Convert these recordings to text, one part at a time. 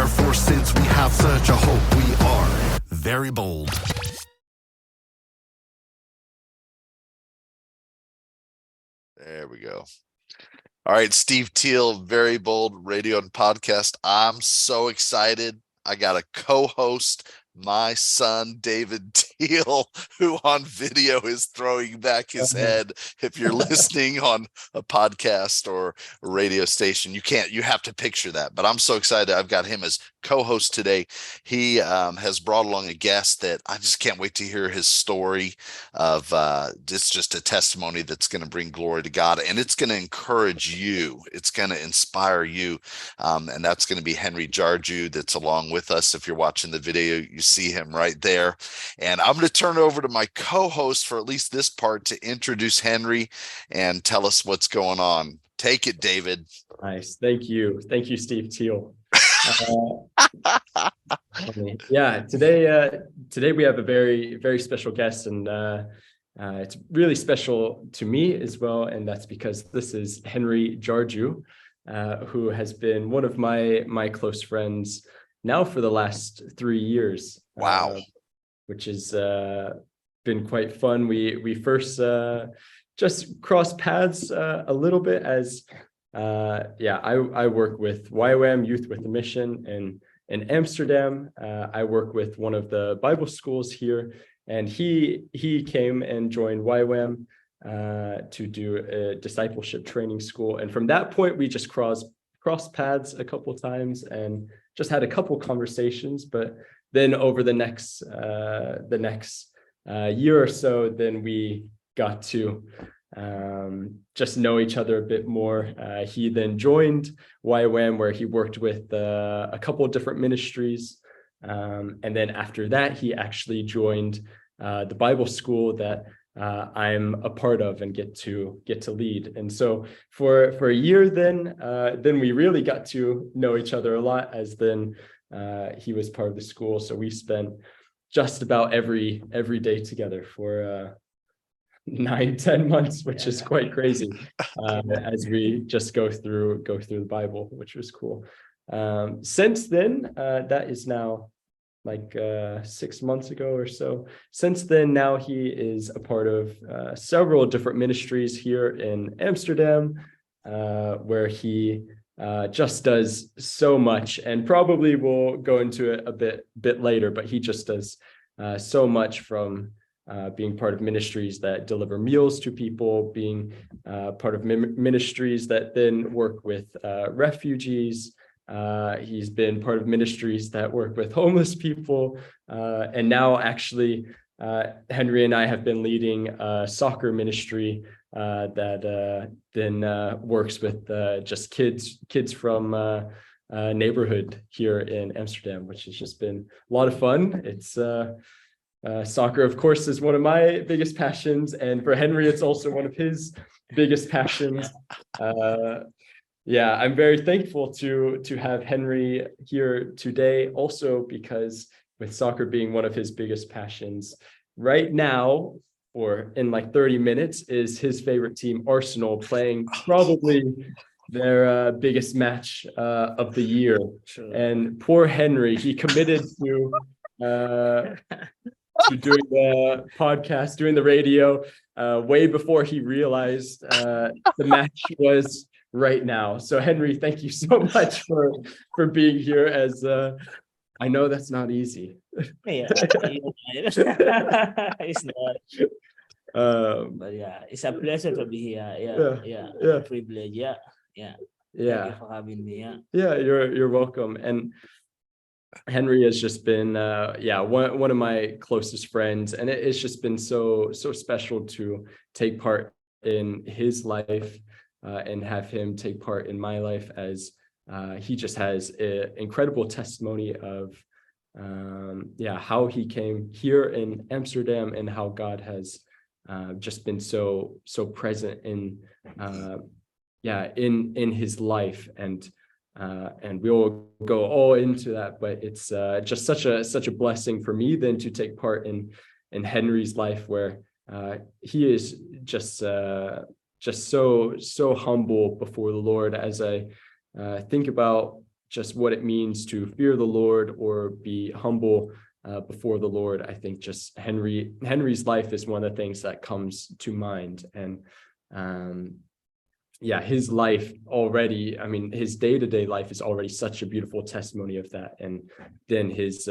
Therefore, since we have such a hope, we are very bold. There we go. All right, Steve Teel, Very Bold Radio and Podcast. I'm so excited. I got a co-host, my son, David Teel, who on video is throwing back his head. If you're listening on a podcast or a radio station, you have to picture that. But I'm so excited. I've got him as co-host today. He has brought along a guest that I just can't wait to hear his story of it's just a testimony that's going to bring glory to God, and it's going to encourage you. It's going to inspire you. And that's going to be Henry Jarju that's along with us. If you're watching the video, you see him right there. And I'm going to turn it over to my co-host for at least this part to introduce Henry and tell us what's going on. Take it, David. Nice. Thank you. Thank you, Steve Teel. Yeah, today we have a very, very special guest, and it's really special to me as well. And that's because this is Henry Jarju, who has been one of my close friends now for the last 3 years. Wow. Which has been quite fun. We first just crossed paths a little bit as I work with YWAM, Youth with a Mission, in Amsterdam. I work with one of the Bible schools here, and he came and joined YWAM to do a discipleship training school. And from that point, we just crossed paths a couple times and just had a couple conversations. But then over the next year or so, then we got to just know each other a bit more. He then joined YWAM, where he worked with a couple of different ministries. And then after that, he actually joined the Bible school that I'm a part of and get to lead. And so for a year, then we really got to know each other a lot, as then he was part of the school. So we spent just about every day together for 9-10 months, which is quite crazy, as we just go through the Bible, which was cool. Since then, that is now like 6 months ago or so. Since then, now he is a part of several different ministries here in Amsterdam, where he just does so much, and probably we'll go into it a bit later, but he just does so much, from being part of ministries that deliver meals to people, being part of ministries that then work with refugees. He's been part of ministries that work with homeless people. And now actually, Henry and I have been leading a soccer ministry that then works with just kids from neighborhood here in Amsterdam, which has just been a lot of fun. It's soccer, of course, is one of my biggest passions, and for Henry, it's also one of his biggest passions. I'm very thankful to have Henry here today, also because with soccer being one of his biggest passions, right now, or in like 30 minutes, is his favorite team, Arsenal, playing probably their biggest match of the year. Sure. And poor Henry, he committed to doing the podcast, doing the radio, way before he realized the match was right now. So Henry, thank you so much for being here, as I know that's not easy. Yeah, it's not. But yeah, it's a pleasure to be here. Yeah. Privilege. Yeah. Thank you for having me. Yeah, you're welcome. And Henry has just been one of my closest friends, and it's just been so special to take part in his life and have him take part in my life, as he just has an incredible testimony of how he came here in Amsterdam, and how God has just been so present in his life, and we'll go all into that. But it's just such a blessing for me then to take part in Henry's life, where he is just so humble before the Lord. As I think about just what it means to fear the Lord or be humble before the Lord, I think just Henry's life is one of the things that comes to mind. And his life already, I mean, his day-to-day life is already such a beautiful testimony of that. And then his,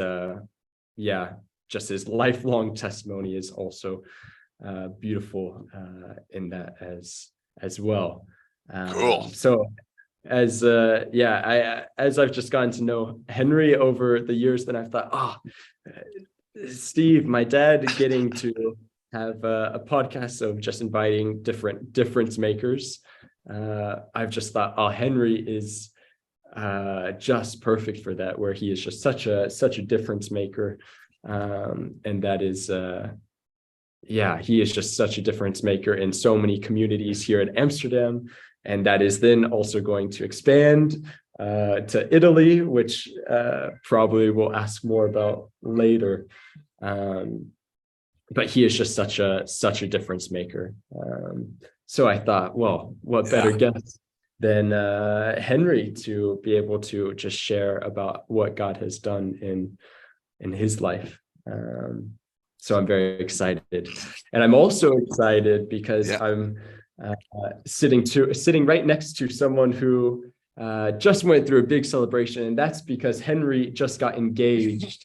just his lifelong testimony is also beautiful in that as well. Cool. So as I've just gotten to know Henry over the years, then I've thought, Steve, my dad getting to have a podcast of just inviting different difference makers. I've just thought, Henry is just perfect for that, where he is just such a difference maker. And that is, he is just such a difference maker in so many communities here in Amsterdam. And that is then also going to expand to Italy, which probably we'll ask more about later. But he is just such a difference maker. So I thought, well, what better guest than Henry to be able to just share about what God has done in his life. So I'm very excited. And I'm also excited because I'm sitting right next to someone who just went through a big celebration, and that's because Henry just got engaged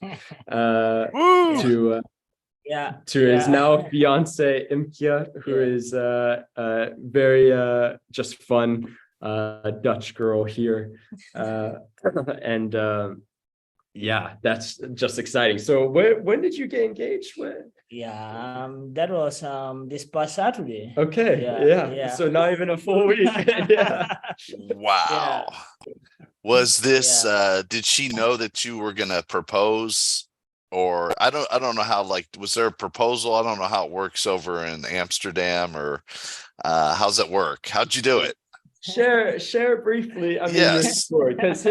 to his now fiance Imkia, who is very just fun Dutch girl here, and that's just exciting. So when did you get engaged? That was this past Saturday. Okay. So not even a full week. Wow. Was this did she know that you were gonna propose? Or I don't know how, was there a proposal? I don't know how it works over in Amsterdam, or how's it work? How'd you do it? Share briefly. I mean, your story, because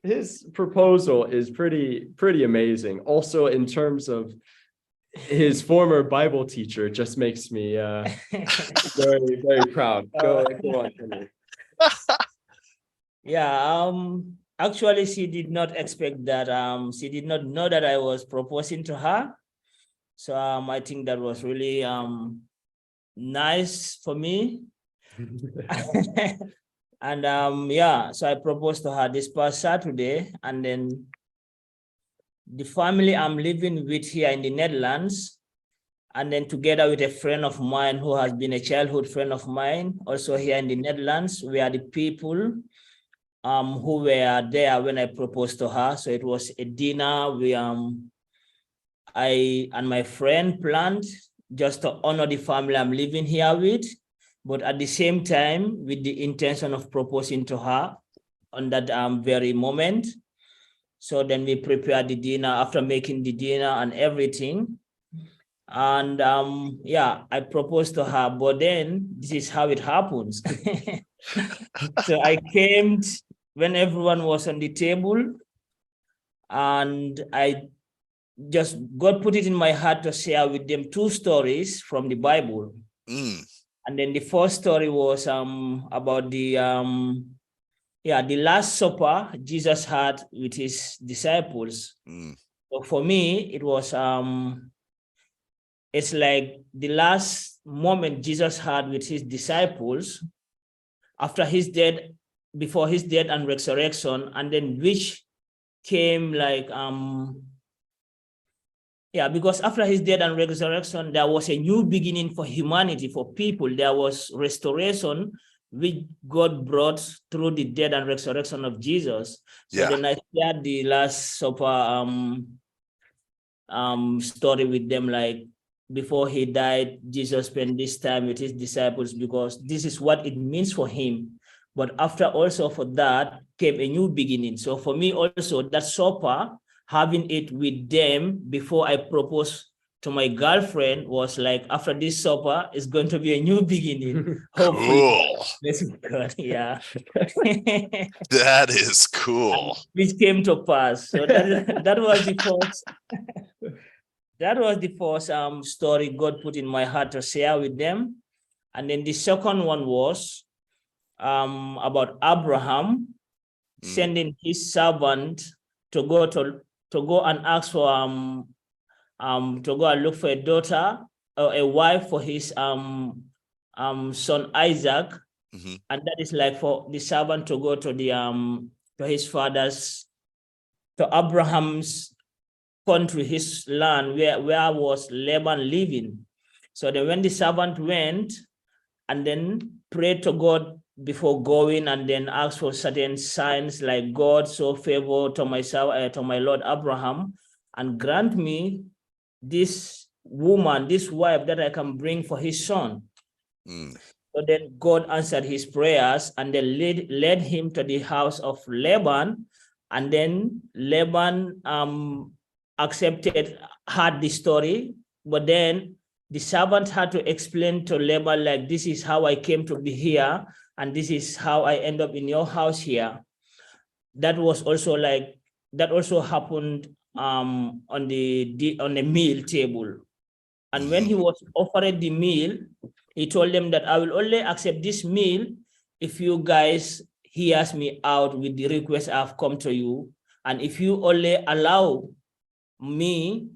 his proposal is pretty amazing. Also, in terms of his former Bible teacher, just makes me very, very proud. Go on, Henry. Actually, she did not expect that. She did not know that I was proposing to her. So I think that was really nice for me. And so I proposed to her this past Saturday, and then the family I'm living with here in the Netherlands, and then together with a friend of mine who has been a childhood friend of mine, also here in the Netherlands, we are the people who were there when I proposed to her. So it was a dinner I and my friend planned just to honor the family I'm living here with, but at the same time with the intention of proposing to her on that very moment. So then we prepared the dinner after making the dinner and everything. And I proposed to her, but then this is how it happens. So I came when everyone was on the table, and God put it in my heart to share with them two stories from the Bible. And then the first story was about the Last Supper Jesus had with his disciples. So for me, it was it's like the last moment Jesus had with his disciples after his death, before his death and resurrection, and then which came because after his death and resurrection, there was a new beginning for humanity, for people. There was restoration, which God brought through the death and resurrection of Jesus. So then I shared the Last Supper story with them, before he died, Jesus spent this time with his disciples because this is what it means for him. But after also for that came a new beginning. So for me also, that supper, having it with them before I proposed to my girlfriend, was like, after this supper is going to be a new beginning. Cool. God, yeah. That is cool. Which came to pass. So that was the first. That was the first story God put in my heart to share with them. And then the second one was about Abraham. sending his servant to go and ask for to go and look for a daughter or a wife for his son Isaac, and that is like for the servant to go to the to his father's, to Abraham's country, his land, where was Laban living. So then when the servant went and then prayed to God before going, and then asked for certain signs like, God, show favor to myself, to my Lord Abraham, and grant me this woman, this wife that I can bring for his son. So then God answered his prayers and then led him to the house of Laban. And then Laban heard the story, but then the servant had to explain to Laban, like, this is how I came to be here, and this is how I end up in your house here. That also happened on the meal table. And when he was offered the meal, he told them that I will only accept this meal if you guys hears me out with the request I've come to you, and if you only allow me,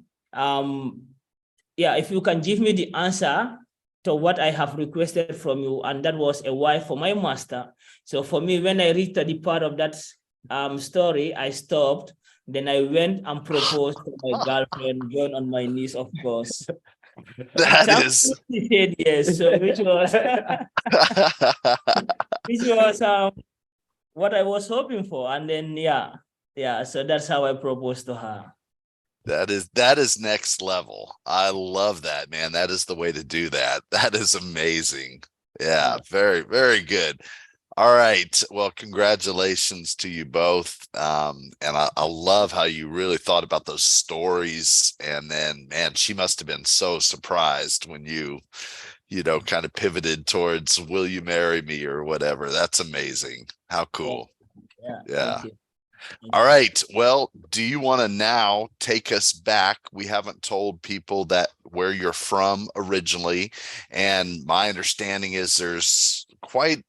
if you can give me the answer to what I have requested from you, and that was a wife for my master. So for me, when I reached the part of that story, I stopped. Then I went and proposed to my girlfriend, going on my knees, of course. That is. She said yes, so which was what I was hoping for, and then so that's how I proposed to her. That is next level. I love that, man. That is the way to do that. That is amazing. Yeah, very, very good. All right. Well, congratulations to you both. And I love how you really thought about those stories. And then, man, she must have been so surprised when you kind of pivoted towards, will you marry me or whatever. That's amazing. How cool. Yeah. All right. Well, do you want to now take us back? We haven't told people that where you're from originally. And my understanding is there's quite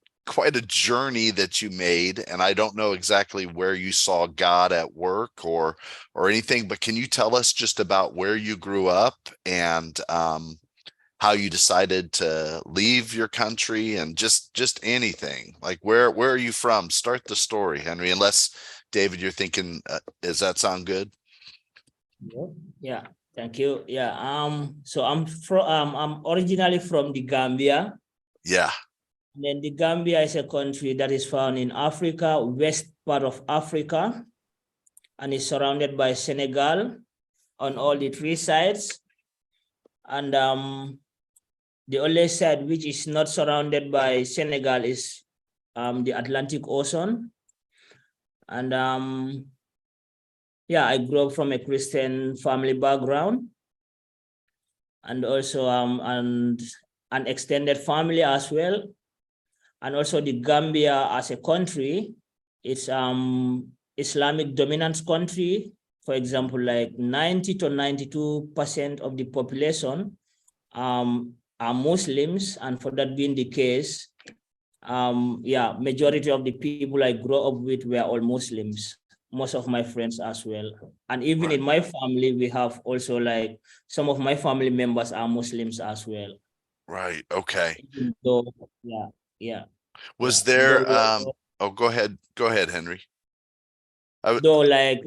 a journey that you made, and I don't know exactly where you saw God at work or anything, but can you tell us just about where you grew up and how you decided to leave your country, and just anything, like where are you from? Start the story, Henry, unless David, you're thinking, does that sound good? Yeah, thank you. Yeah, so I'm originally from the Gambia. Yeah. And then the Gambia is a country that is found in Africa, west part of Africa, and is surrounded by Senegal on all the three sides. And the only side which is not surrounded by Senegal is the Atlantic Ocean. And I grew up from a Christian family background, and also an extended family as well. And also the Gambia as a country, it's Islamic dominant country. For example, like 90 to 92% of the population are Muslims, and for that being the case, majority of the people I grew up with were all Muslims. Most of my friends as well, and even in my family, we have also like some of my family members are Muslims as well. Right. Okay. So, Was there? Go ahead, Henry. Though, like,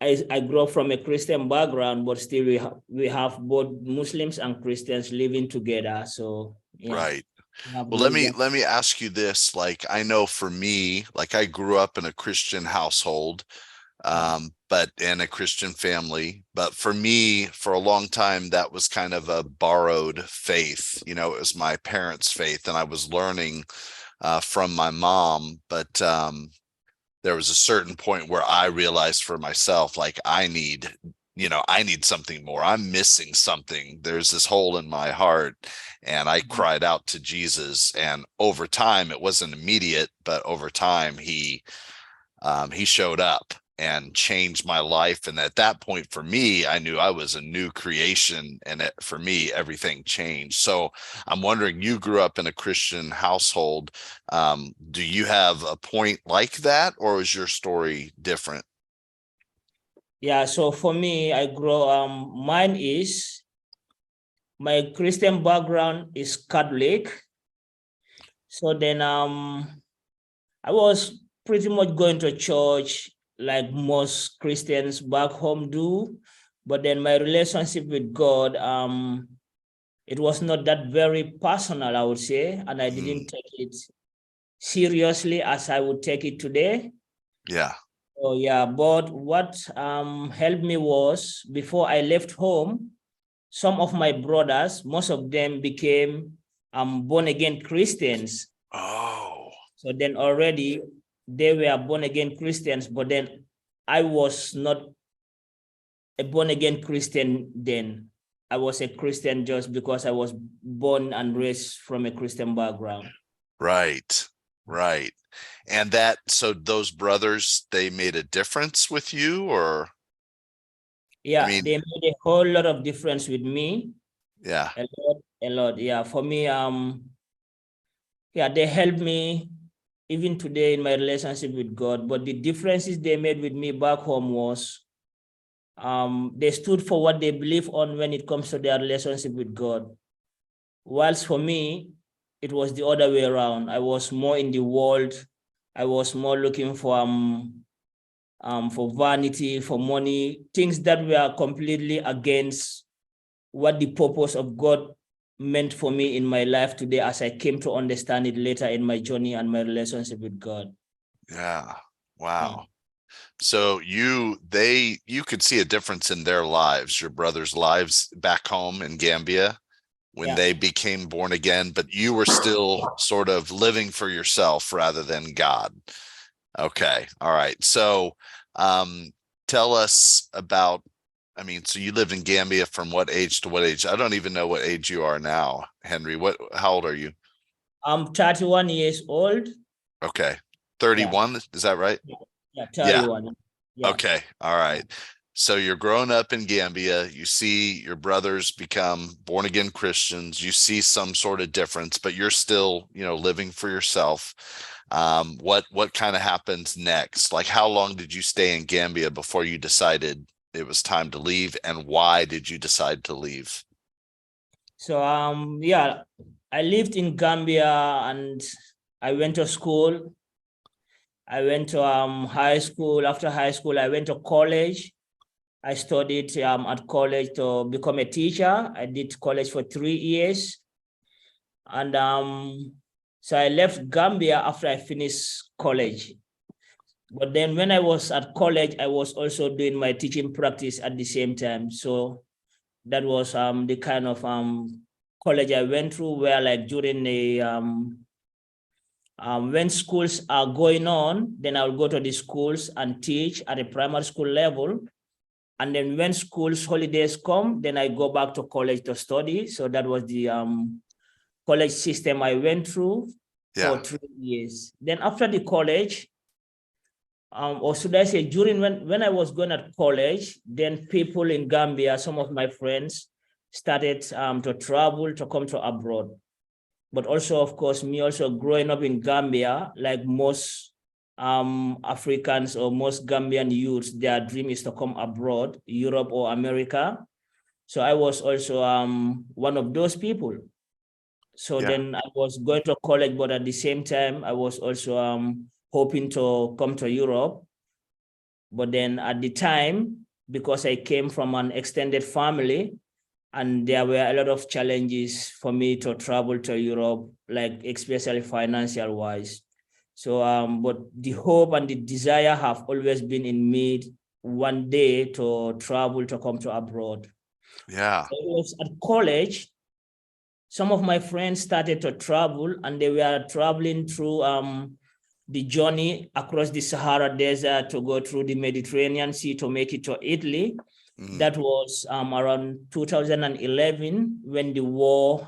I grew up from a Christian background, but still we have both Muslims and Christians living together. So right. Well, let me ask you this. Like, I know for me, like, I grew up in a Christian household, but in a Christian family. But for me, for a long time, that was kind of a borrowed faith. It was my parents' faith, and I was learning from my mom. But there was a certain point where I realized for myself, like, I need something more. I'm missing something. There's this hole in my heart. And I cried out to Jesus. And over time, it wasn't immediate, but over time, he showed up. and changed my life. And at that point, for me, I knew I was a new creation, and for me, everything changed. So I'm wondering, you grew up in a Christian household. Do you have a point like that, or is your story different? Yeah, so for me, I grew, mine is, my Christian background is Catholic. So then I was pretty much going to church like most Christians back home do. But then my relationship with God, it was not that very personal, I would say. And I didn't take it seriously as I would take it today. Yeah. Oh yeah, but what helped me was, before I left home, some of my brothers, most of them became born again Christians. Oh. So then already they were born again Christians, but then I was not a born again Christian then. I was a Christian just because I was born and raised from a Christian background. Right. Right. And so those brothers, they made a difference with you, or? Yeah, I mean, they made a whole lot of difference with me. Yeah. A lot. Yeah, for me, yeah, they helped me even today in my relationship with God. But the differences they made with me back home was, they stood for what they believe on when it comes to their relationship with God. Whilst for me, it was the other way around. I was more in the world. I was more looking for vanity, for money, things that were completely against what the purpose of God meant for me in my life today, as I came to understand it later in my journey and my relationship with God. Yeah. Wow. So you could see a difference in their lives, your brothers' lives back home in Gambia, when they became born again, but you were still sort of living for yourself rather than God. Okay. All right. So tell us about, so you lived in Gambia from what age to what age? I don't even know what age you are now, Henry. How old are you? I'm 31 years old. Okay. 31, is that right? Yeah, 31. Yeah. Okay. All right. So you're growing up in Gambia, you see your brothers become born again Christians, you see some sort of difference, but you're still, living for yourself. What kind of happens next? Like, how long did you stay in Gambia before you decided it was time to leave, and why did you decide to leave? So yeah, I lived in Gambia and I went to school. I went to high school. After high school, I went to college. I studied at college to become a teacher. I did college for 3 years. And so I left Gambia after I finished college. But then when I was at college, I was also doing my teaching practice at the same time. So that was the kind of college I went through, where like during the when schools are going on, then I'll go to the schools and teach at a primary school level. And then when schools holidays come, then I go back to college to study. So that was the college system I went through for 3 years. Then after the college, or should I say during when I was going at college, then people in Gambia, some of my friends started to travel, to come to abroad. But also, of course, me also growing up in Gambia, like most Africans or most Gambian youths, their dream is to come abroad, Europe or America. So I was also one of those people. So then I was going to college, but at the same time, I was also hoping to come to Europe. But then at the time, because I came from an extended family, and there were a lot of challenges for me to travel to Europe, like especially financial wise. So, but the hope and the desire have always been in me one day to travel, to come to abroad. Yeah. So it was at college, some of my friends started to travel, and they were traveling through the journey across the Sahara Desert to go through the Mediterranean Sea to make it to Italy. That was around 2011 when the war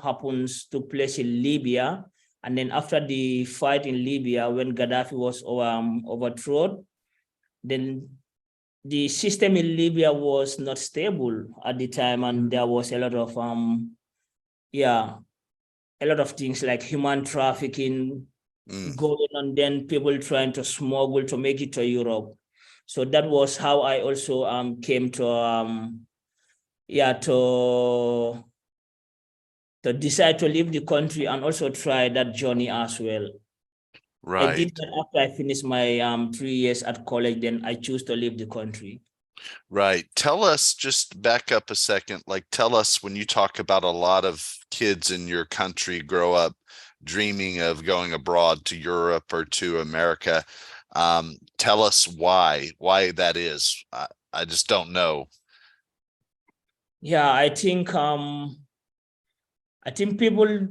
took place in Libya. And then after the fight in Libya, when Gaddafi was overthrown, then the system in Libya was not stable at the time, and there was a lot of a lot of things like human trafficking going on, then people trying to smuggle to make it to Europe. So that was how I also came to to decide to leave the country and also try that journey as well. Right. I did that after I finished my 3 years at college, then I chose to leave the country. Right. Tell us, just back up a second, like tell us, when you talk about a lot of kids in your country grow up dreaming of going abroad to Europe or to America. Tell us why that is. I just don't know. Yeah, I think people,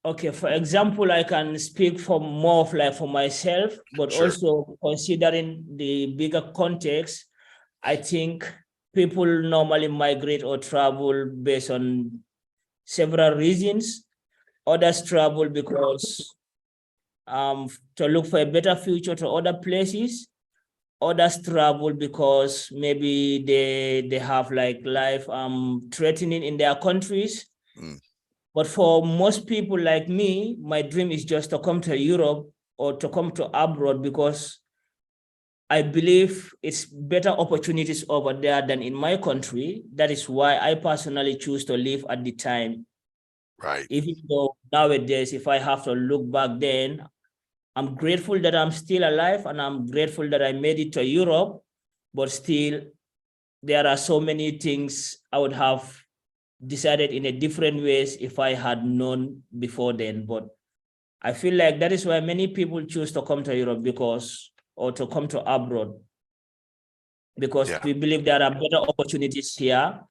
okay, for example, I can speak for more of like for myself, but Sure. also considering the bigger context, I think people normally migrate or travel based on several reasons. Others travel because to look for a better future to other places. Others travel because maybe they have like life threatening in their countries. But for most people like me, my dream is just to come to Europe or to come to abroad, because I believe it's better opportunities over there than in my country. That is why I personally choose to live at the time. Right. Even though nowadays, if I have to look back then, I'm grateful that I'm still alive and I'm grateful that I made it to Europe, but still there are so many things I would have decided in a different ways if I had known before then. But I feel like that is why many people choose to come to Europe or to come to abroad, because we believe there are better opportunities here,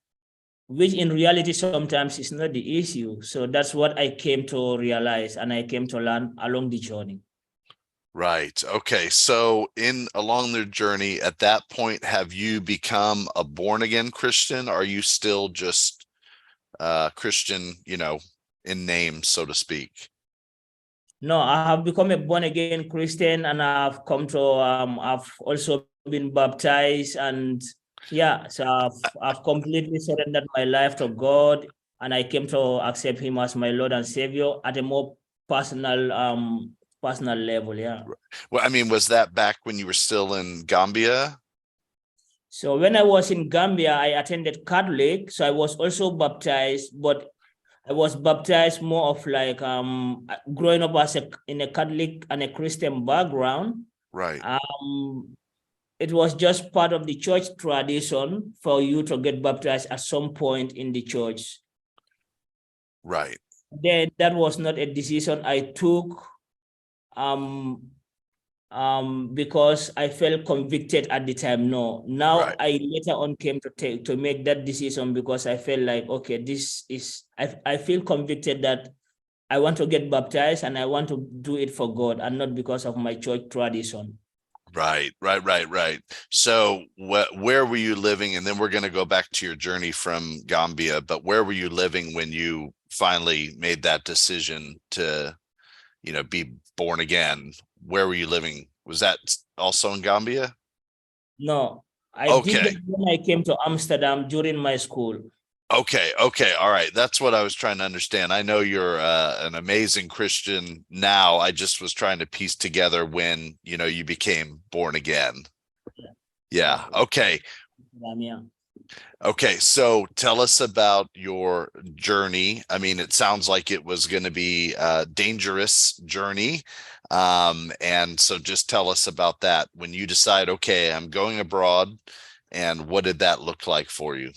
which in reality sometimes is not the issue. So that's what I came to realize and I came to learn along the journey. Right. Okay. So along their journey, at that point, have you become a born again Christian? Are you still just Christian, in name, so to speak? No, I have become a born again Christian, and I've come to I've also been baptized, and so I've completely surrendered my life to God, and I came to accept Him as my Lord and Savior at a more personal level. Yeah. Well, I mean, was that back when you were still in Gambia? So when I was in Gambia, I attended Catholic, so I was also baptized, but I was baptized more of like growing up in a Catholic and a Christian background. Right. It was just part of the church tradition for you to get baptized at some point in the church. Right. Then that was not a decision I took because I felt convicted at the time. No, now Right. I later on came to make that decision because I felt like, okay, I feel convicted that I want to get baptized and I want to do it for God and not because of my church tradition. Right. So where were you living? And then we're going to go back to your journey from Gambia, but where were you living when you finally made that decision to, be born again? Where were you living? Was that also in Gambia? No, I did that when I came to Amsterdam during my school. Okay. All right. That's what I was trying to understand. I know you're an amazing Christian now. I just was trying to piece together when, you became born again. Yeah. Okay. Okay. So tell us about your journey. I mean, it sounds like it was going to be a dangerous journey. And so just tell us about that. When you decide, okay, I'm going abroad, and what did that look like for you?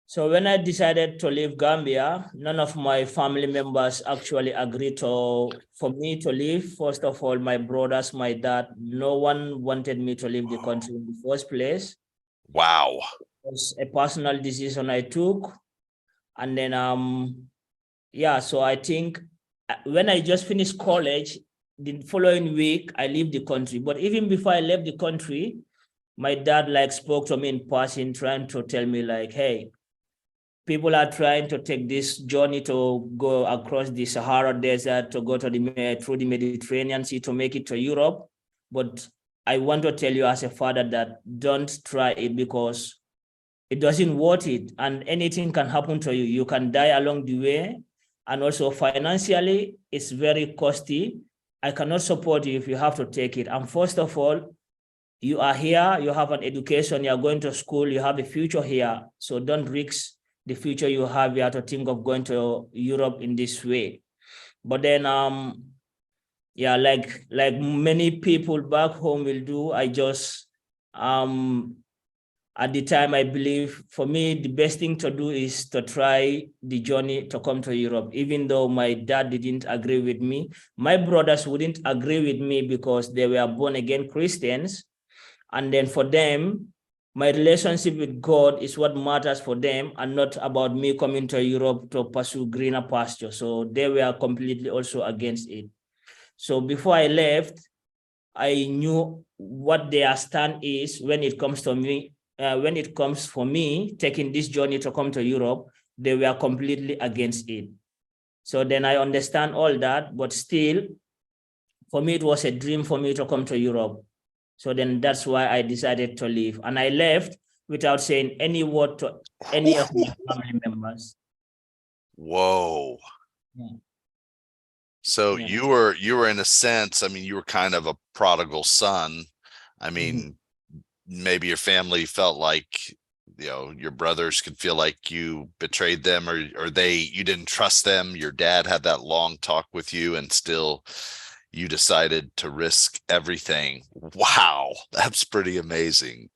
So when I decided to leave Gambia, none of my family members actually agreed for me to leave. First of all, my brothers, my dad, no one wanted me to leave the country in the first place. Wow. It was a personal decision I took. And then, so I think when I just finished college, the following week, I left the country. But even before I left the country, my dad spoke to me in passing, trying to tell me hey, people are trying to take this journey to go across the Sahara Desert, to go through the Mediterranean Sea to make it to Europe. But I want to tell you as a father that don't try it, because it doesn't worth it, and anything can happen to you. You can die along the way, and also financially, it's very costly. I cannot support you if you have to take it. And first of all, you are here, you have an education, you are going to school, you have a future here. So don't risk the future you have. You have to think of going to Europe in this way. But then, yeah, like many people back home will do, I just, at the time, I believe for me, the best thing to do is to try the journey to come to Europe. Even though my dad didn't agree with me, my brothers wouldn't agree with me because they were born again Christians. And then for them, my relationship with God is what matters for them, and not about me coming to Europe to pursue greener pasture. So they were completely also against it. So before I left, I knew what their stand is when it comes to me. When it comes for me taking this journey to come to Europe, they were completely against it. So then I understand all that, but still, for me, it was a dream for me to come to Europe. So then that's why I decided to leave. And I left without saying any word to any of my family members. Whoa. Yeah. So Yeah. you were in a sense, I mean, you were kind of a prodigal son. I mean, maybe your family felt like, you know, your brothers could feel like you betrayed them, or you didn't trust them. Your dad had that long talk with you, and still you decided to risk everything. Wow, that's pretty amazing.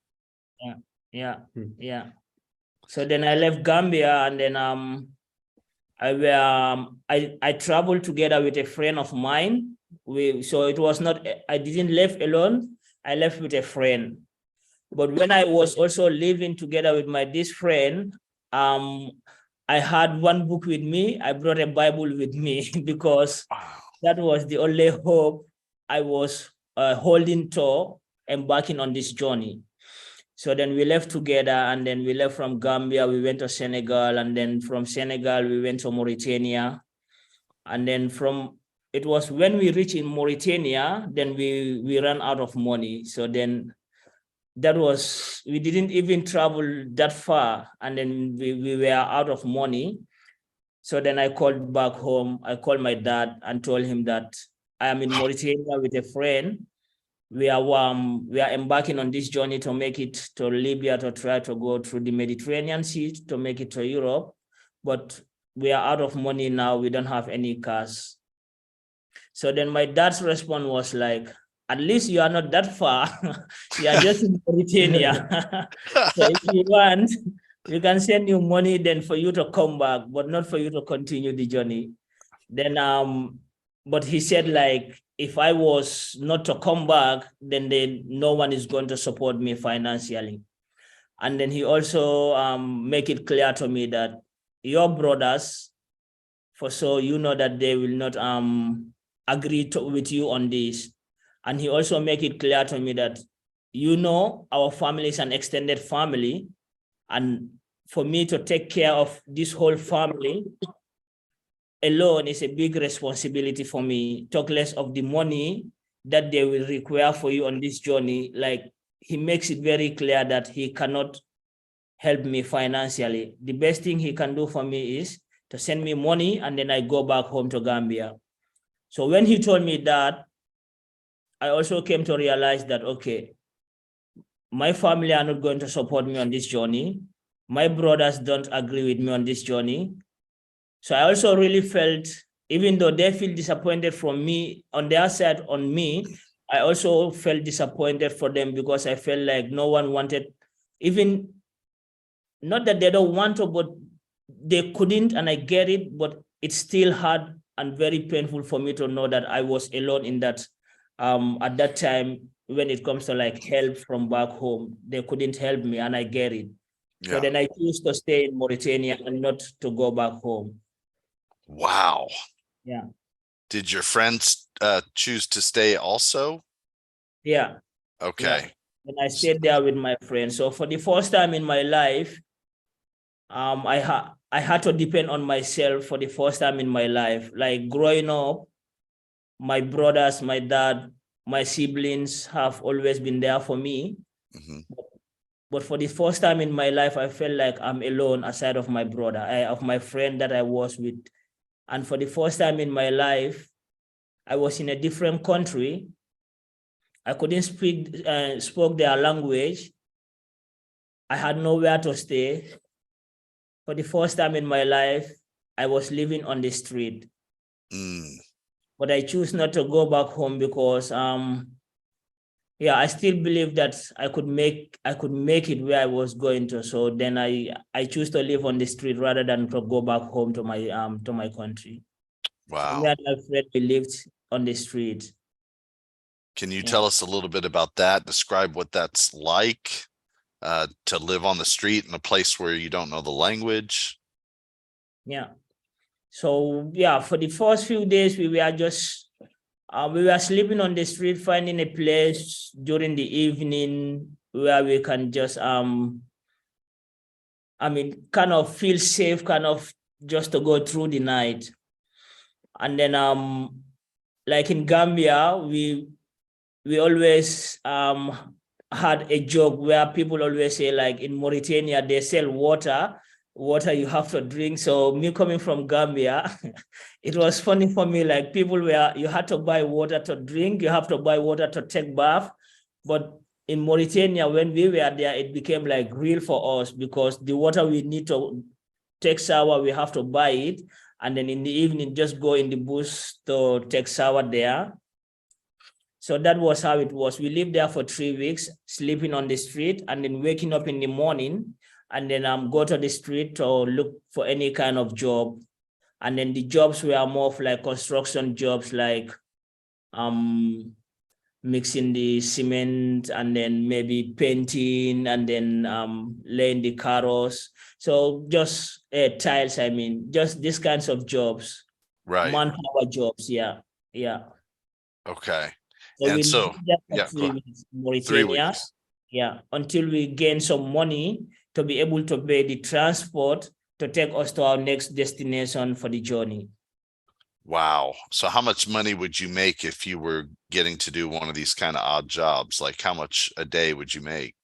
Yeah. So then I left Gambia, and then I traveled together with a friend of mine. So it was not, I didn't leave alone. I left with a friend. But when I was also living together with this friend, I had one book with me. I brought a Bible with me because that was the only hope I was holding to embarking on this journey. So then we left together, and then we left from Gambia, we went to Senegal, and then from Senegal, we went to Mauritania. And then it was when we reached in Mauritania, then we ran out of money. So then we didn't even travel that far, and then we were out of money. So then I called back home. I called my dad and told him that I am in Mauritania with a friend. We are embarking on this journey to make it to Libya, to try to go through the Mediterranean Sea to make it to Europe. But we are out of money now. We don't have any cash. So then my dad's response was like, at least you are not that far. You are just in Mauritania. So if you want, we can send you money then for you to come back, but not for you to continue the journey. Then, but he said, like, if I was not to come back, then no one is going to support me financially. And then he also make it clear to me that your brothers, for so you know that they will not agree with you on this. And he also make it clear to me that, you know, our family is an extended family, and for me to take care of this whole family alone is a big responsibility for me. Talk less of the money that they will require for you on this journey. Like, he makes it very clear that he cannot help me financially. The best thing he can do for me is to send me money, and then I go back home to Gambia. So when he told me that, I also came to realize that, okay, my family are not going to support me on this journey. My brothers don't agree with me on this journey. So I also really felt, even though they feel disappointed from me, on their side on me, I also felt disappointed for them, because I felt like no one wanted, even, not that they don't want to, but they couldn't, and I get it, but it's still hard and very painful for me to know that I was alone in that. At that time, when it comes to like help from back home, they couldn't help me, and I get it. Yeah. So then I choose to stay in Mauritania and not to go back home. Wow. Yeah. Did your friends choose to stay also? Yeah. Okay. Yeah. And I stayed there with my friends. So for the first time in my life, I had to depend on myself for the first time in my life. Like growing up, my brothers, my dad, my siblings have always been there for me. Mhm. But for the first time in my life, I felt like I'm alone aside of my brother, of my friend that I was with. And for the first time in my life, I was in a different country. I couldn't spoke their language. I had nowhere to stay. For the first time in my life, I was living on the street. But I choose not to go back home because I still believe that I could make it where I was going to. So then I choose to live on the street rather than to go back home to my country. Wow. So me and my friend, we lived on the street. Can you tell us a little bit about that? Describe what that's like to live on the street in a place where you don't know the language. Yeah. So for the first few days, we were sleeping on the street, finding a place during the evening where we can just kind of feel safe, kind of just to go through the night. And then like in Gambia, we always had a joke where people always say, like in Mauritania, they sell water you have to drink. So me coming from Gambia, it was funny for me, like you had to buy water to drink, you have to buy water to take bath. But in Mauritania, when we were there, it became like real for us because the water we need to take shower, we have to buy it. And then in the evening, just go in the bush to take shower there. So that was how it was. We lived there for 3 weeks, sleeping on the street and then waking up in the morning and then go to the street to look for any kind of job. And then the jobs were more of like construction jobs, like mixing the cement and then maybe painting and then laying the carrots. So just tiles, just these kinds of jobs. Right. Manpower jobs, yeah. Okay. So and we so, lived there for 3 weeks in Mauritania. 3 weeks. Yeah, until we gain some money to be able to pay the transport to take us to our next destination for the journey. Wow. So how much money would you make if you were getting to do one of these kind of odd jobs? Like how much a day would you make?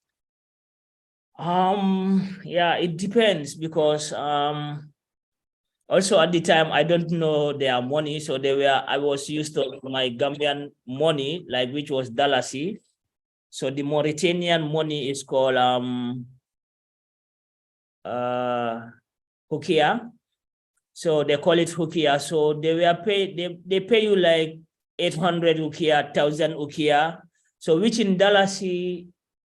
It depends because also at the time I don't know their money. So I was used to my Gambian money, like which was dalasi. So the Mauritanian money is called Hukia. So they call it Hukia. So they pay you like 800 Hukia, 1,000 Hukia. So which in dalasi,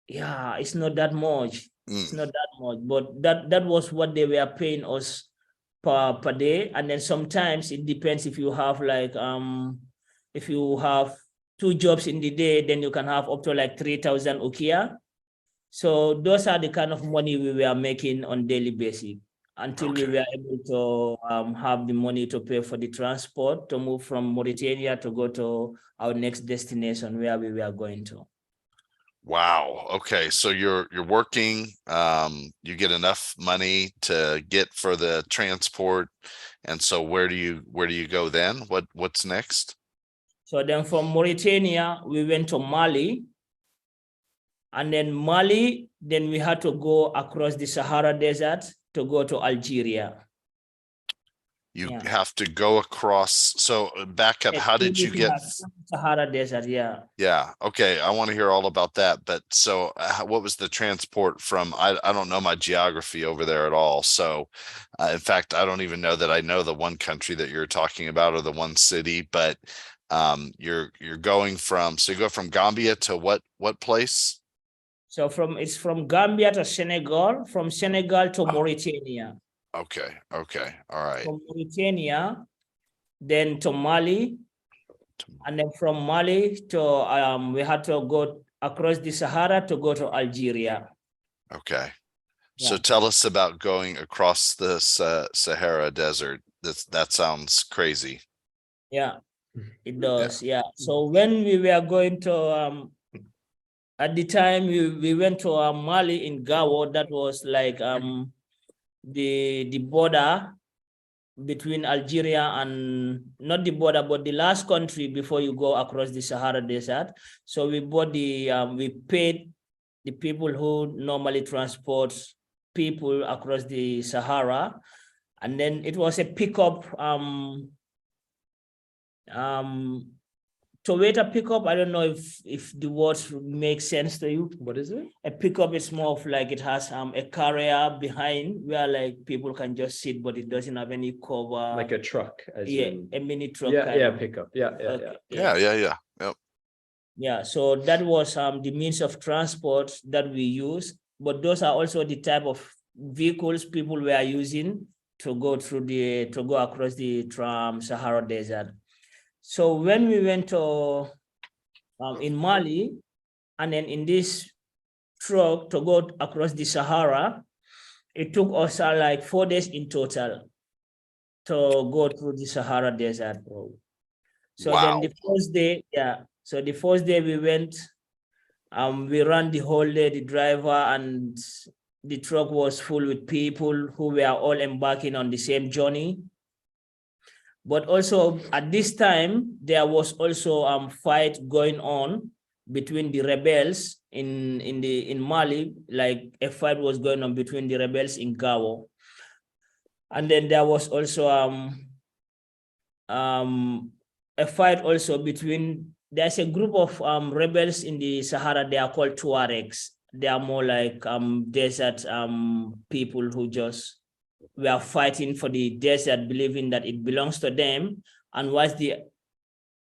it's not that much. It's not that much, but that was what they were paying us per day. And then sometimes it depends if you have like if you have 2 jobs in the day, then you can have up to like 3,000 Ukiya. So those are the kind of money we were making on daily basis until we were able to have the money to pay for the transport to move from Mauritania to go to our next destination where we were going to. Wow. Okay. So you're working, you get enough money to get for the transport. And so where do you go then? What's next? So then from Mauritania, we went to Mali. And then Mali, then we had to go across the Sahara Desert to go to Algeria. You have to go across. So back up. How did you get Sahara Desert? Yeah. Yeah. Okay. I want to hear all about that. But so what was the transport from? I don't know my geography over there at all. So in fact, I don't even know that I know the one country that you're talking about or the one city, but you're going from, so you go from Gambia to what place? So it's from Gambia to Senegal, from Senegal to Mauritania. Okay. All right. From Mauritania, then to Mali, and then from Mali to we had to go across the Sahara to go to Algeria. Okay. So tell us about going across the Sahara Desert. That sounds crazy. Yeah, it does. Yeah. So when we were going to at the time we went to Mali in Gao, that was like the border between Algeria and not the border, but the last country before you go across the Sahara Desert. So we bought we paid the people who normally transport people across the Sahara. And then it was a pickup, Toyota pickup. I don't know if the words make sense to you. What is it? A pickup is more of like it has a carrier behind where like people can just sit, but it doesn't have any cover. Like a truck. A mini truck. Yeah, pickup. Yeah. Yeah. Yep. Yeah, so that was the means of transport that we use, but those are also the type of vehicles people were using to go across the Sahara Desert. So when we went to in Mali, and then in this truck to go across the Sahara, it took us like 4 days in total to go through the Sahara Desert. So then the first day, so the first day we went, we ran the whole day, the driver and the truck was full with people who were all embarking on the same journey. But also at this time, there was also fight going on between the rebels in Mali, like a fight was going on between the rebels in Gao. And then there was also a fight also between, there's a group of rebels in the Sahara, they are called Tuaregs. They are more like desert people who just were fighting for the desert, believing that it belongs to them. And whilst the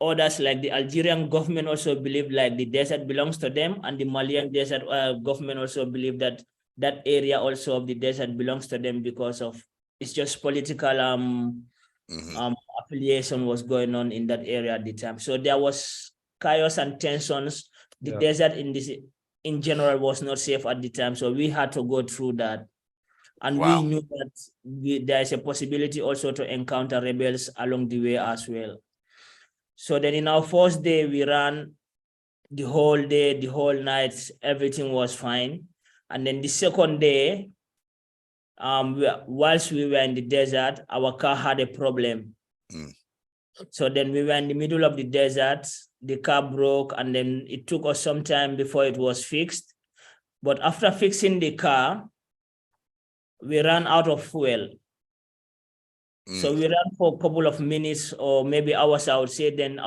others, like the Algerian government also believed like the desert belongs to them, and the Malian desert government also believed that that area also of the desert belongs to them because of it's just political affiliation was going on in that area at the time. So there was chaos and tensions. The desert in general was not safe at the time. So we had to go through that. And we knew that there is a possibility also to encounter rebels along the way as well. So then in our first day, we ran the whole day, the whole night, everything was fine. And then the second day, whilst we were in the desert, our car had a problem. So then we were in the middle of the desert, the car broke, and then it took us some time before it was fixed. But after fixing the car, we ran out of fuel. So we ran for a couple of minutes or maybe hours, I would say. Then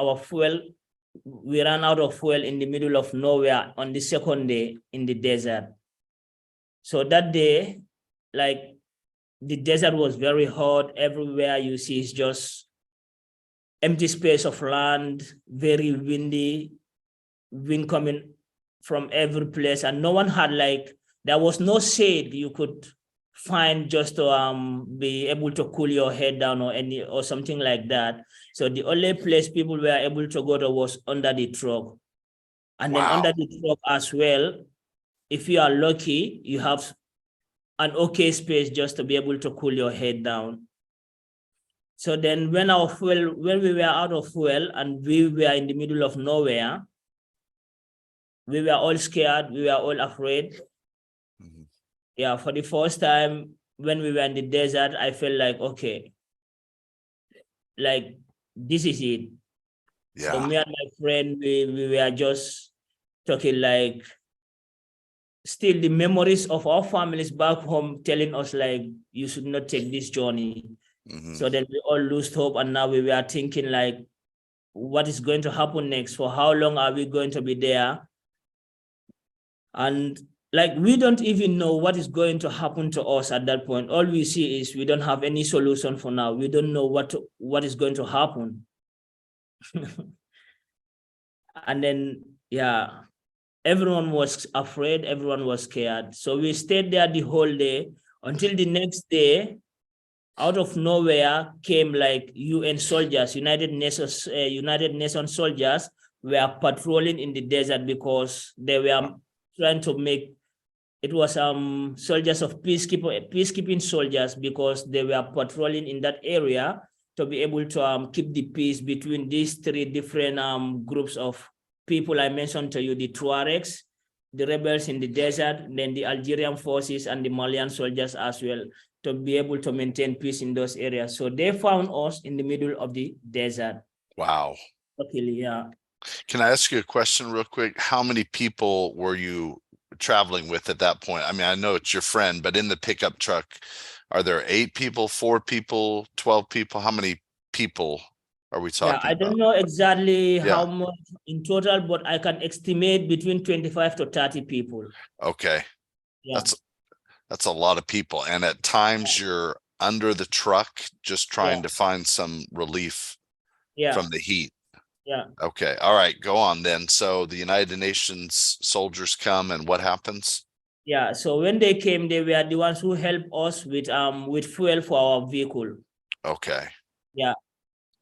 we ran out of fuel in the middle of nowhere on the second day in the desert. So that day, like the desert was very hot. Everywhere you see is just empty space of land, very windy, wind coming from every place. And no one had there was no shade you could find just to be able to cool your head down or something like that. So the only place people were able to go to was under the truck. And then under the truck as well, if you are lucky, you have an okay space just to be able to cool your head down. So then when we were out of fuel and we were in the middle of nowhere, we were all scared, we were all afraid. Yeah, for the first time when we were in the desert, I felt like, okay, like this is it. Yeah. So me and my friend, we were just talking like, still the memories of our families back home telling us like, you should not take this journey. So then we all lost hope, and now we were thinking like, what is going to happen next? For how long are we going to be there? And like, we don't even know what is going to happen to us at that point. All we see is we don't have any solution for now. We don't know what is going to happen. And then, yeah, everyone was afraid. Everyone was scared. So we stayed there the whole day until the next day. Out of nowhere came like UN soldiers, United Nations soldiers were patrolling in the desert because they were trying to make, it was soldiers of peacekeeping soldiers, because they were patrolling in that area to be able to keep the peace between these three different groups of people I mentioned to you, the Tuaregs, the rebels in the desert, then the Algerian forces and the Malian soldiers as well. to be able to maintain peace in those areas. So they found us in the middle of the desert. Wow. Luckily, yeah. Can I ask you a question real quick? How many people were you traveling with at that point? I mean, I know it's your friend, but in the pickup truck, are there 8 people, 4 people, 12 people? How many people are we talking about? I don't about? know exactly how much in total, but I can estimate between 25 to 30 people. Okay. Yeah. That's a lot of people. And at times you're under the truck just trying to find some relief from the heat. Yeah. Okay. All right. Go on then. So the United Nations soldiers come and what happens? Yeah. So when they came, they were the ones who helped us with fuel for our vehicle. Okay. Yeah.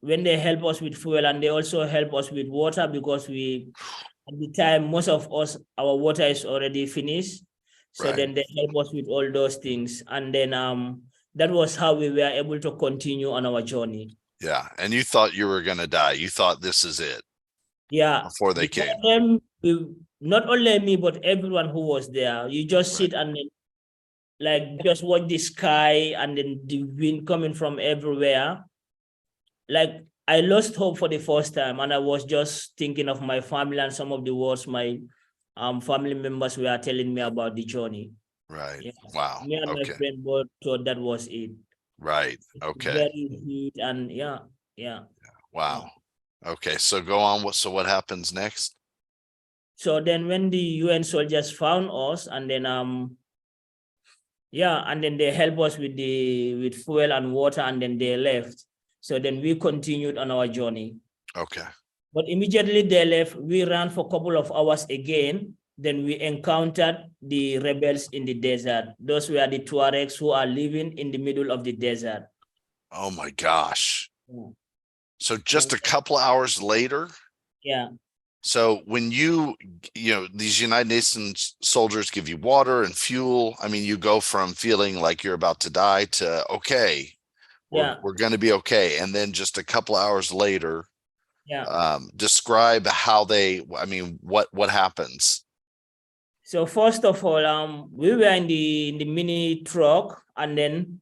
When they help us with fuel, and they also help us with water, because at the time, most of us, our water is already finished. So then they help us with all those things. And then that was how we were able to continue on our journey. Yeah. And you thought you were going to die. You thought this is it. Yeah. Before they came. Not only me, but everyone who was there. You just sit and then, like, just watch the sky and then the wind coming from everywhere. Like, I lost hope for the first time, and I was just thinking of my family and some of the words my family members were telling me about the journey. Right. Yeah. Wow. Me and my friend both thought that was it. Right. Okay. Very heat and yeah. Wow. Okay. So go on. So what happens next? So then when the UN soldiers found us, and then and then they helped us with fuel and water, and then they left. So then we continued on our journey. Okay. But immediately they left, we ran for a couple of hours again. Then we encountered the rebels in the desert. Those were the Tuaregs who are living in the middle of the desert. Oh my gosh. Yeah. So just a couple hours later? Yeah. So when these United Nations soldiers give you water and fuel, I mean, you go from feeling like you're about to die to, okay, we're going to be okay. And then just a couple hours later, describe how what happens? So first of all, we were in the mini truck, and then